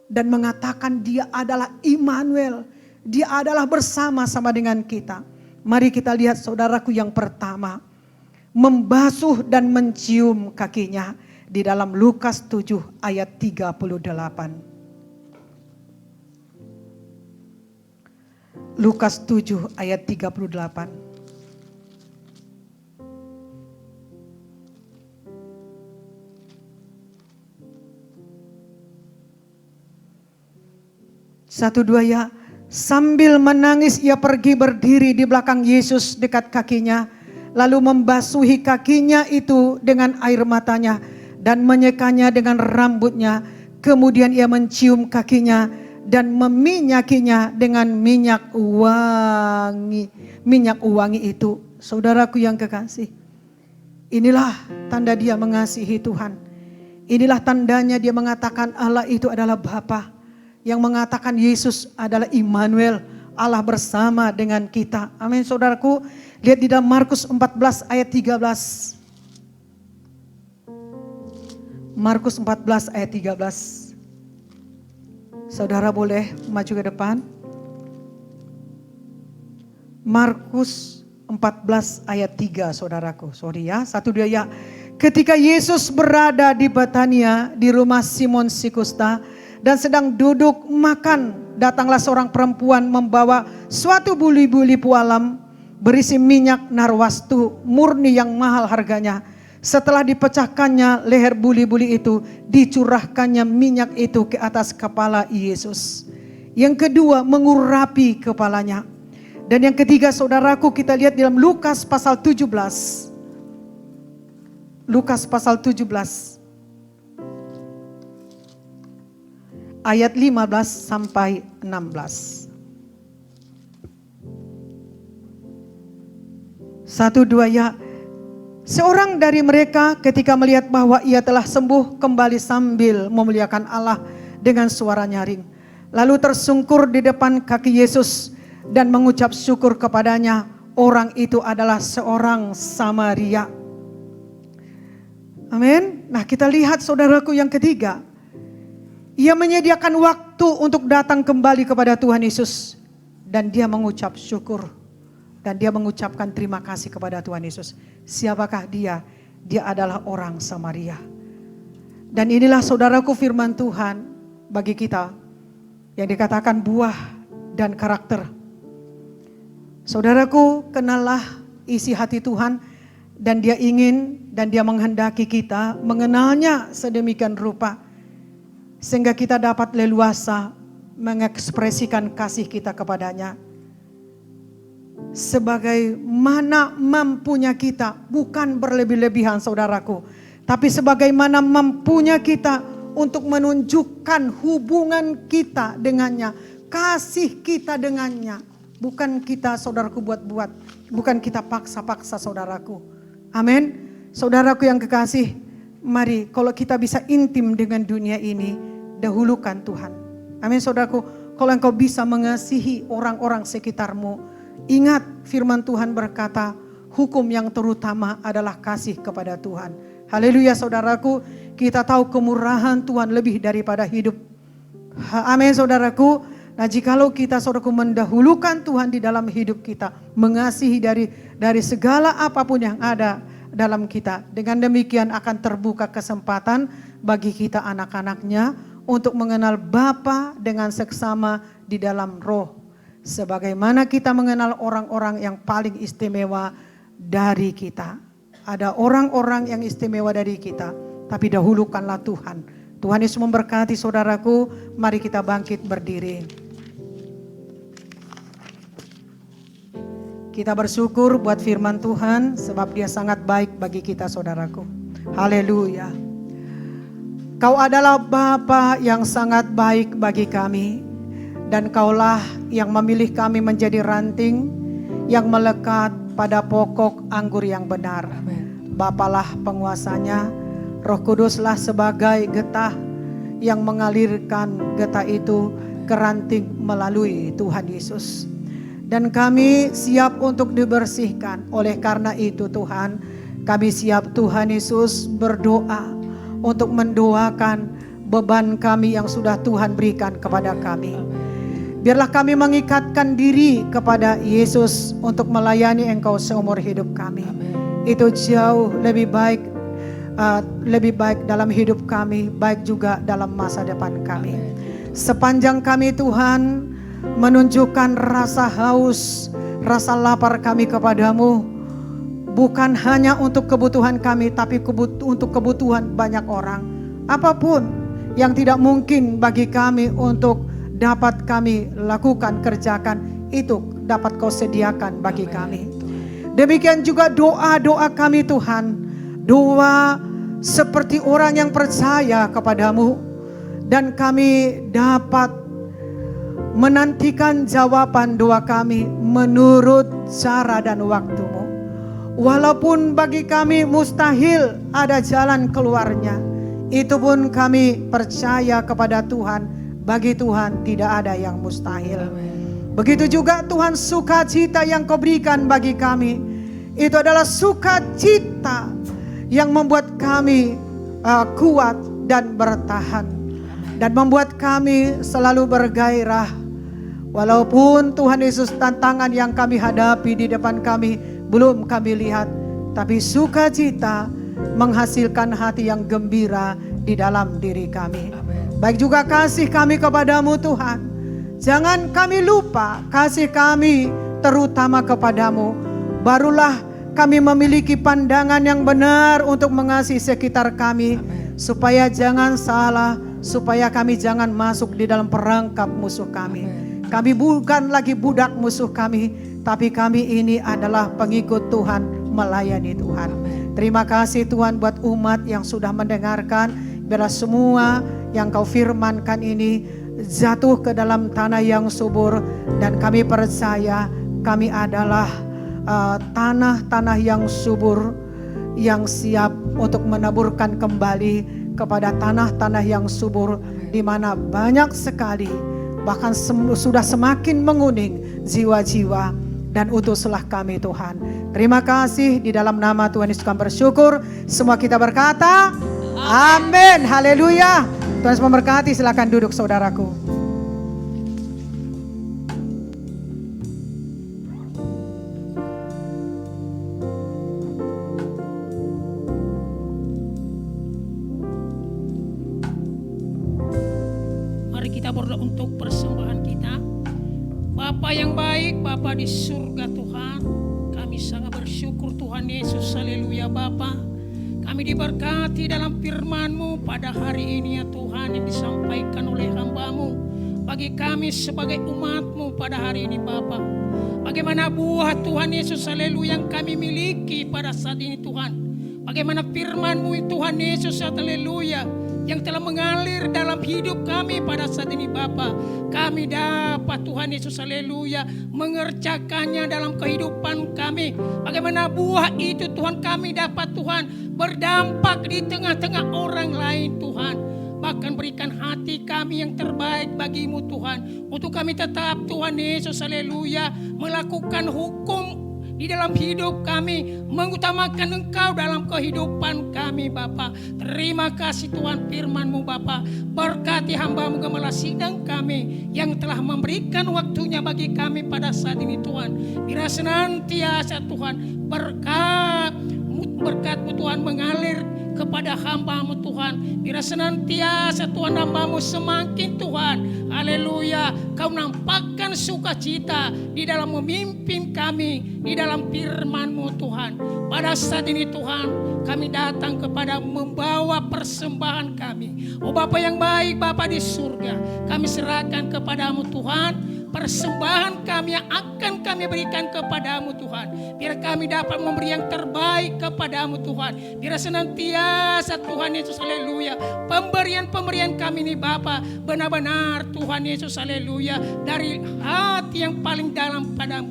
Dan mengatakan dia adalah Immanuel. Dia adalah bersama-sama dengan kita. Mari kita lihat saudaraku yang pertama. Membasuh dan mencium kakinya. Di dalam Lukas 7 ayat 38. Lukas 7 ayat 38. Satu dua ya. Sambil menangis ia pergi berdiri di belakang Yesus dekat kakinya. Lalu membasuhi kakinya itu dengan air matanya. Dan menyekanya dengan rambutnya. Kemudian ia mencium kakinya. Dan meminyakinya dengan minyak wangi. Minyak wangi itu. Saudaraku yang kekasih. Inilah tanda dia mengasihi Tuhan. Inilah tandanya dia mengatakan Allah itu adalah Bapa yang mengatakan Yesus adalah Immanuel, Allah bersama dengan kita. Amin saudaraku. Lihat di dalam Markus 14 ayat 13. Markus 14 ayat 13. Saudara boleh maju ke depan. Markus 14 ayat 3 saudaraku. Sorry ya, 1 2 ya. Ketika Yesus berada di Betania di rumah Simon si kusta dan sedang duduk makan, datanglah seorang perempuan membawa suatu buli-buli pualam berisi minyak narwastu murni yang mahal harganya. Setelah dipecahkannya leher buli-buli itu, dicurahkannya minyak itu ke atas kepala Yesus. Yang kedua, mengurapi kepalanya. Dan yang ketiga saudaraku, kita lihat dalam Lukas pasal 17. Lukas pasal 17 ayat 15 sampai 16. 1 2 ya. Seorang dari mereka ketika melihat bahwa ia telah sembuh kembali sambil memuliakan Allah dengan suara nyaring. Lalu tersungkur di depan kaki Yesus dan mengucap syukur kepadanya. Orang itu adalah seorang Samaria. Amin. Nah kita lihat saudaraku yang ketiga. Ia menyediakan waktu untuk datang kembali kepada Tuhan Yesus. Dan dia mengucap syukur. Dan dia mengucapkan terima kasih kepada Tuhan Yesus. Siapakah dia? Dia adalah orang Samaria. Dan inilah saudaraku firman Tuhan bagi kita. Yang dikatakan buah dan karakter. Saudaraku, kenallah isi hati Tuhan. Dan dia ingin dan dia menghendaki kita mengenalnya sedemikian rupa. Sehingga kita dapat leluasa mengekspresikan kasih kita kepadanya. Sebagaimana mampunya kita, bukan berlebih-lebihan saudaraku. Tapi sebagaimana mampunya kita untuk menunjukkan hubungan kita dengannya. Kasih kita dengannya. Bukan kita saudaraku buat-buat. Bukan kita paksa-paksa saudaraku. Amin. Saudaraku yang kekasih, mari kalau kita bisa intim dengan dunia ini, dahulukan Tuhan. Amin saudaraku, kalau engkau bisa mengasihi orang-orang sekitarmu, ingat firman Tuhan berkata, hukum yang terutama adalah kasih kepada Tuhan. Haleluya saudaraku, kita tahu kemurahan Tuhan lebih daripada hidup. Amin saudaraku. Nah jikalau kita saudaraku mendahulukan Tuhan di dalam hidup kita, mengasihi dari segala apapun yang ada dalam kita. Dengan demikian akan terbuka kesempatan bagi kita anak-anaknya untuk mengenal Bapa dengan seksama di dalam roh. Sebagaimana kita mengenal orang-orang yang paling istimewa dari kita. Ada orang-orang yang istimewa dari kita, tapi dahulukanlah Tuhan. Tuhan Yesus memberkati saudaraku, mari kita bangkit berdiri. Kita bersyukur buat firman Tuhan sebab dia sangat baik bagi kita saudaraku. Haleluya. Kau adalah Bapa yang sangat baik bagi kami. Dan kaulah yang memilih kami menjadi ranting yang melekat pada pokok anggur yang benar. Bapalah penguasanya, Roh Kuduslah sebagai getah yang mengalirkan getah itu ke ranting melalui Tuhan Yesus. Dan kami siap untuk dibersihkan. Oleh karena itu Tuhan, kami siap Tuhan Yesus berdoa untuk mendoakan beban kami yang sudah Tuhan berikan kepada kami. Biarlah kami mengikatkan diri kepada Yesus untuk melayani Engkau seumur hidup kami. Itu jauh lebih baik dalam hidup kami, baik juga dalam masa depan kami. Sepanjang kami Tuhan menunjukkan rasa haus, rasa lapar kami kepadamu. Bukan hanya untuk kebutuhan kami, tapi untuk kebutuhan banyak orang. Apapun yang tidak mungkin bagi kami untuk dapat kami lakukan, kerjakan, itu dapat kau sediakan bagi kami. Demikian juga doa-doa kami Tuhan. Doa seperti orang yang percaya kepadamu. Dan kami dapat menantikan jawaban doa kami menurut cara dan waktumu. Walaupun bagi kami mustahil ada jalan keluarnya, itu pun kami percaya kepada Tuhan Bagi Tuhan tidak ada yang mustahil. Begitu juga Tuhan, sukacita yang Kau berikan bagi kami, itu adalah sukacita yang membuat kami kuat dan bertahan, dan membuat kami selalu bergairah. Walaupun Tuhan Yesus, tantangan yang kami hadapi di depan kami belum kami lihat, tapi sukacita menghasilkan hati yang gembira di dalam diri kami. Baik juga kasih kami kepadamu Tuhan. Jangan kami lupa kasih kami terutama kepadamu. Barulah kami memiliki pandangan yang benar untuk mengasihi sekitar kami. Supaya jangan salah, supaya kami jangan masuk di dalam perangkap musuh kami. Kami bukan lagi budak musuh kami, tapi kami ini adalah pengikut Tuhan, melayani Tuhan. Terima kasih Tuhan buat umat yang sudah mendengarkan. Biarlah semua yang Kau firmankan ini jatuh ke dalam tanah yang subur, dan kami percaya kami adalah tanah-tanah yang subur yang siap untuk menaburkan kembali kepada tanah-tanah yang subur, di mana banyak sekali bahkan sudah semakin menguning jiwa-jiwa, dan utuslah kami Tuhan. Terima kasih, di dalam nama Tuhan Yesus kami bersyukur. Semua kita berkata amin, haleluya. Tuhan Yesus memberkati. Silakan duduk saudaraku. Mari kita berdoa untuk persembahan kita. Bapa yang baik, Bapa di surga Tuhan, kami sangat bersyukur Tuhan Yesus, haleluya Bapa. Kami diberkati dalam firman-Mu pada hari ini ya Tuhan, yang disampaikan oleh hamba-Mu bagi kami sebagai umat-Mu pada hari ini Bapa. Bagaimana buah Tuhan Yesus, haleluya, yang kami miliki pada saat ini Tuhan. Bagaimana firman-Mu Tuhan Yesus, haleluya, yang telah mengalir dalam hidup kami pada saat ini Bapa. Kami dapat Tuhan Yesus, haleluya, mengerjakannya dalam kehidupan kami. Bagaimana buah itu Tuhan kami dapat Tuhan berdampak di tengah-tengah orang lain Tuhan. Bahkan berikan hati kami yang terbaik bagi-Mu Tuhan, untuk kami tetap Tuhan Yesus, haleluya, melakukan hukum di dalam hidup kami, mengutamakan Engkau dalam kehidupan kami Bapa. Terima kasih Tuhan firman-Mu Bapa. Berkati hamba-Mu Gembala sidang kami yang telah memberikan waktunya bagi kami pada saat ini Tuhan. Biar senantiasa Tuhan berkat-Mu Tuhan mengalir kepada hamba-Mu Tuhan. Biar senantiasa Tuhan hamba-Mu semakin Tuhan, haleluya, Kau nampakkan sukacita di dalam memimpin kami di dalam firman-Mu Tuhan. Pada saat ini Tuhan, kami datang kepada membawa persembahan kami. Oh Bapa yang baik, Bapa di surga, kami serahkan kepadamu Tuhan persembahan kami yang akan kami berikan kepadamu Tuhan. Biar kami dapat memberi yang terbaik kepadamu Tuhan. Biar senantiasa Tuhan Yesus, haleluya, pemberian-pemberian kami ini Bapa benar-benar Tuhan Yesus, haleluya, dari hati yang paling dalam pada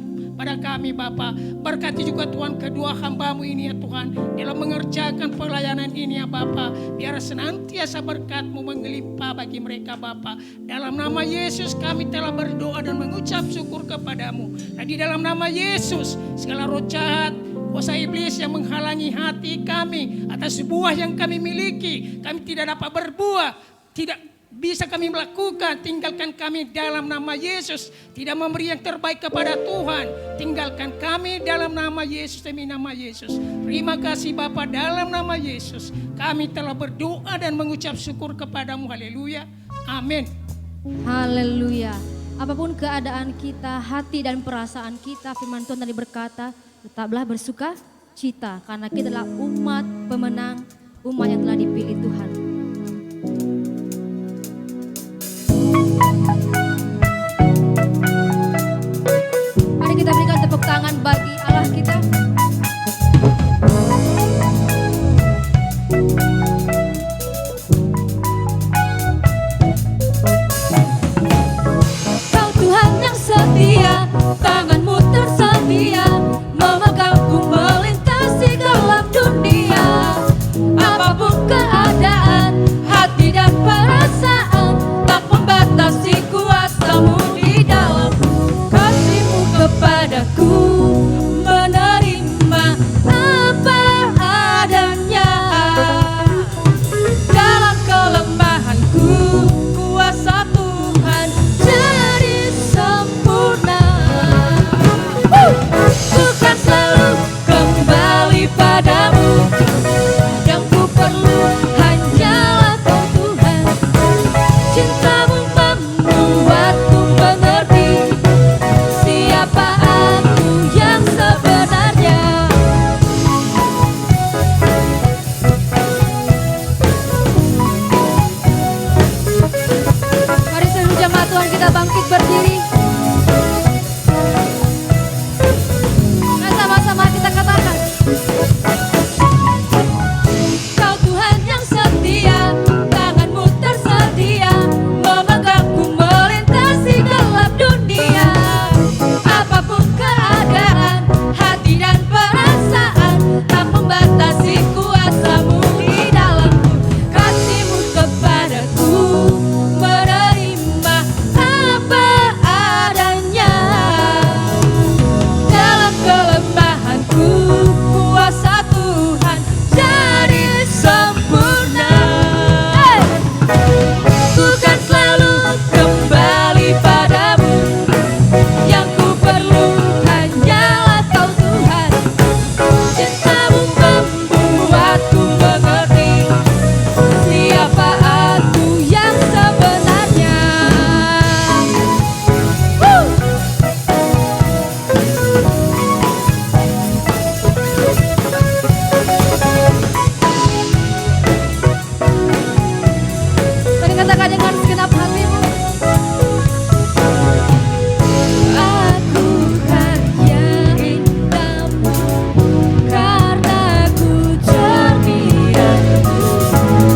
kami Bapa. Berkati juga Tuhan kedua hamba-Mu ini ya Tuhan, dalam mengerjakan pelayanan ini ya Bapa. Biar senantiasa berkat-Mu mengelimpah bagi mereka Bapa. Dalam nama Yesus kami telah berdoa dan mengucap syukur kepadamu. Dan di dalam nama Yesus segala roh jahat, kuasa iblis yang menghalangi hati kami atas buah yang kami miliki, kami tidak dapat berbuah, tidak bisa kami melakukan, tinggalkan kami dalam nama Yesus. Tidak memberi yang terbaik kepada Tuhan, tinggalkan kami dalam nama Yesus, demi nama Yesus. Terima kasih Bapa, dalam nama Yesus kami telah berdoa dan mengucap syukur kepadamu, haleluya, amin. Haleluya. Apapun keadaan kita, hati dan perasaan kita, firman Tuhan tadi berkata, tetaplah bersuka cita, karena kita adalah umat pemenang, umat yang telah dipilih Tuhan. Mari kita berikan tepuk tangan bagi Allah kita. Kau Tuhan yang setia, tangan-Mu tersedia, memegangku melintasi gelap dunia. Apapun keadaan, mereka dengan segenap hatimu. Aku karya indahmu, karena ku cermianmu.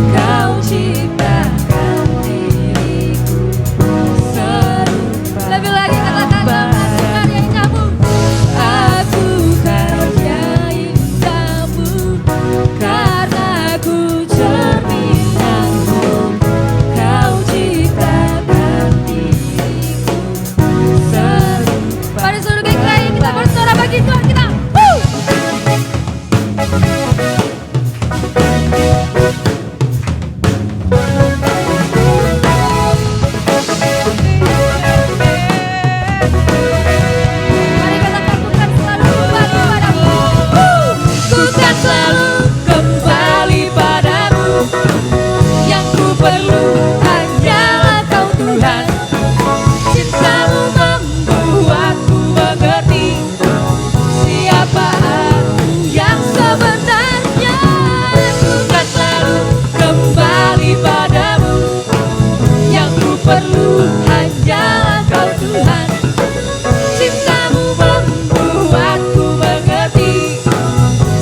Kau ciptakan diriku serupa. Lebih lagi katakan aku karya indahmu. Aku karya indahmu, karena ku cermianmu. Kau ciptakan diriku serupa. Pada seluruh GKI kita bersorak bagi Tuhan kita. Mari kita katakan selalu kembali padamu. Ku kan selalu kembali padamu. Yang ku perlu hanyalah Kau Tuhan. Cintamu membuatku mengerti siapa aku yang sebenarnya. Ku kan selalu kembali padamu. Yang ku perlu hanyalah Kau Tuhan. Cintamu membuatku mengerti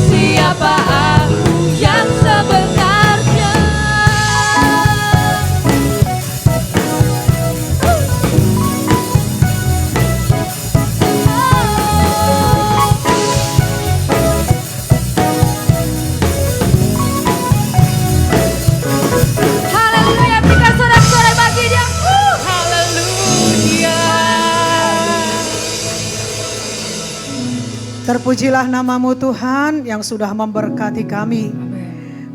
siapa aku yang sebenarnya. Haleluya, berikan sorak-sorai bagi Dia. Haleluya. Terpujilah namamu Tuhan yang sudah memberkati kami,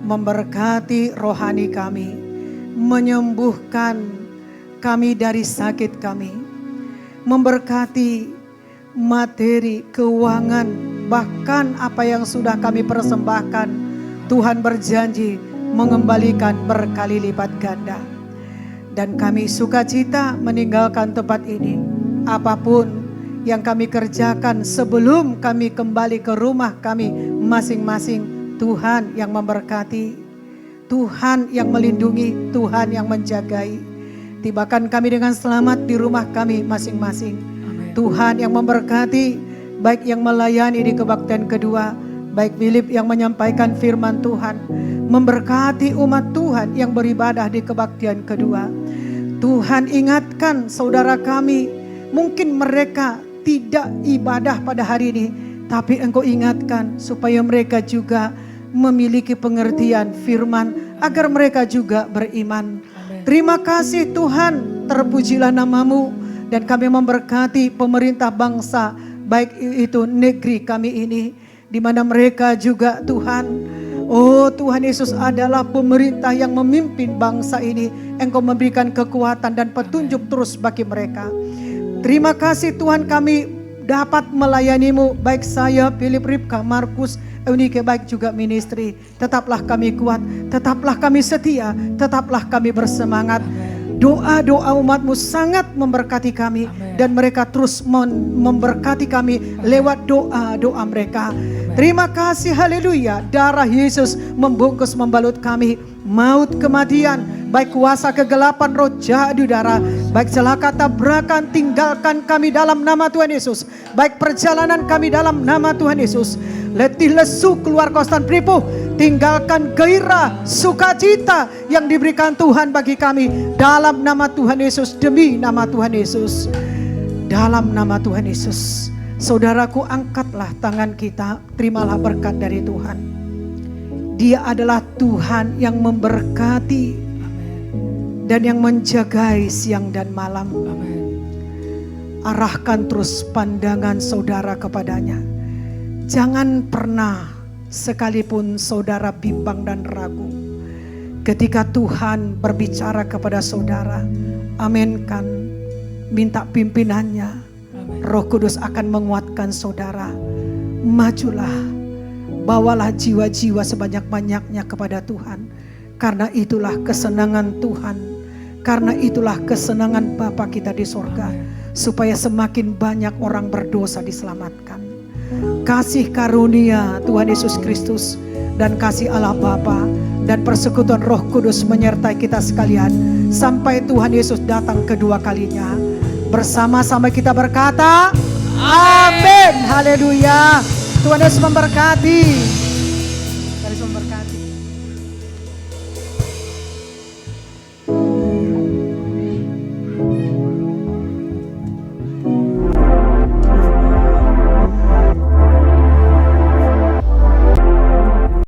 memberkati rohani kami, menyembuhkan kami dari sakit kami, memberkati materi, keuangan, bahkan apa yang sudah kami persembahkan. Tuhan berjanji mengembalikan berkali lipat ganda. Dan kami sukacita meninggalkan tempat ini. Apapun yang kami kerjakan sebelum kami kembali ke rumah kami masing-masing, Tuhan yang memberkati, Tuhan yang melindungi, Tuhan yang menjagai. Tibakan kami dengan selamat di rumah kami masing-masing. Tuhan yang memberkati, baik yang melayani di kebaktian kedua, baik Philip yang menyampaikan firman Tuhan, memberkati umat Tuhan yang beribadah di kebaktian kedua. Tuhan ingatkan saudara kami, mungkin mereka tidak ibadah pada hari ini, tapi Engkau ingatkan supaya mereka juga memiliki pengertian firman, agar mereka juga beriman. Terima kasih Tuhan, terpujilah namamu, dan kami memberkati pemerintah bangsa, baik itu negeri kami ini, di mana mereka juga Tuhan, oh Tuhan Yesus adalah pemerintah yang memimpin bangsa ini. Engkau memberikan kekuatan dan petunjuk terus bagi mereka. Terima kasih Tuhan, kami dapat melayanimu, baik saya, Philip, Ripka, Markus, Eunike, baik juga ministry. Tetaplah kami kuat, tetaplah kami setia, tetaplah kami bersemangat. Doa-doa umatmu sangat memberkati kami. Dan mereka terus memberkati kami lewat doa-doa mereka. Terima kasih, haleluya. Darah Yesus membungkus membalut kami. Maut, kematian, baik kuasa kegelapan, roh jahat di udara, baik celaka tabrakan, tinggalkan kami dalam nama Tuhan Yesus. Baik perjalanan kami dalam nama Tuhan Yesus. Letih lesu keluar kostan peripuh, tinggalkan gairah sukacita yang diberikan Tuhan bagi kami dalam nama Tuhan Yesus, demi nama Tuhan Yesus. Dalam nama Tuhan Yesus. Saudaraku, angkatlah tangan kita, terimalah berkat dari Tuhan. Dia adalah Tuhan yang memberkati dan yang menjagai siang dan malam. Arahkan terus pandangan saudara kepadanya. Jangan pernah sekalipun saudara bimbang dan ragu ketika Tuhan berbicara kepada saudara. Aminkan, minta pimpinannya. Roh Kudus akan menguatkan saudara. Majulah, bawalah jiwa-jiwa sebanyak-banyaknya kepada Tuhan. Karena itulah kesenangan Tuhan. Karena itulah kesenangan Bapa kita di sorga. Supaya semakin banyak orang berdosa diselamatkan. Kasih karunia Tuhan Yesus Kristus dan kasih Allah Bapa dan persekutuan Roh Kudus menyertai kita sekalian sampai Tuhan Yesus datang kedua kalinya. Bersama-sama kita berkata, amin. Haleluya. Tuhan Yesus memberkati.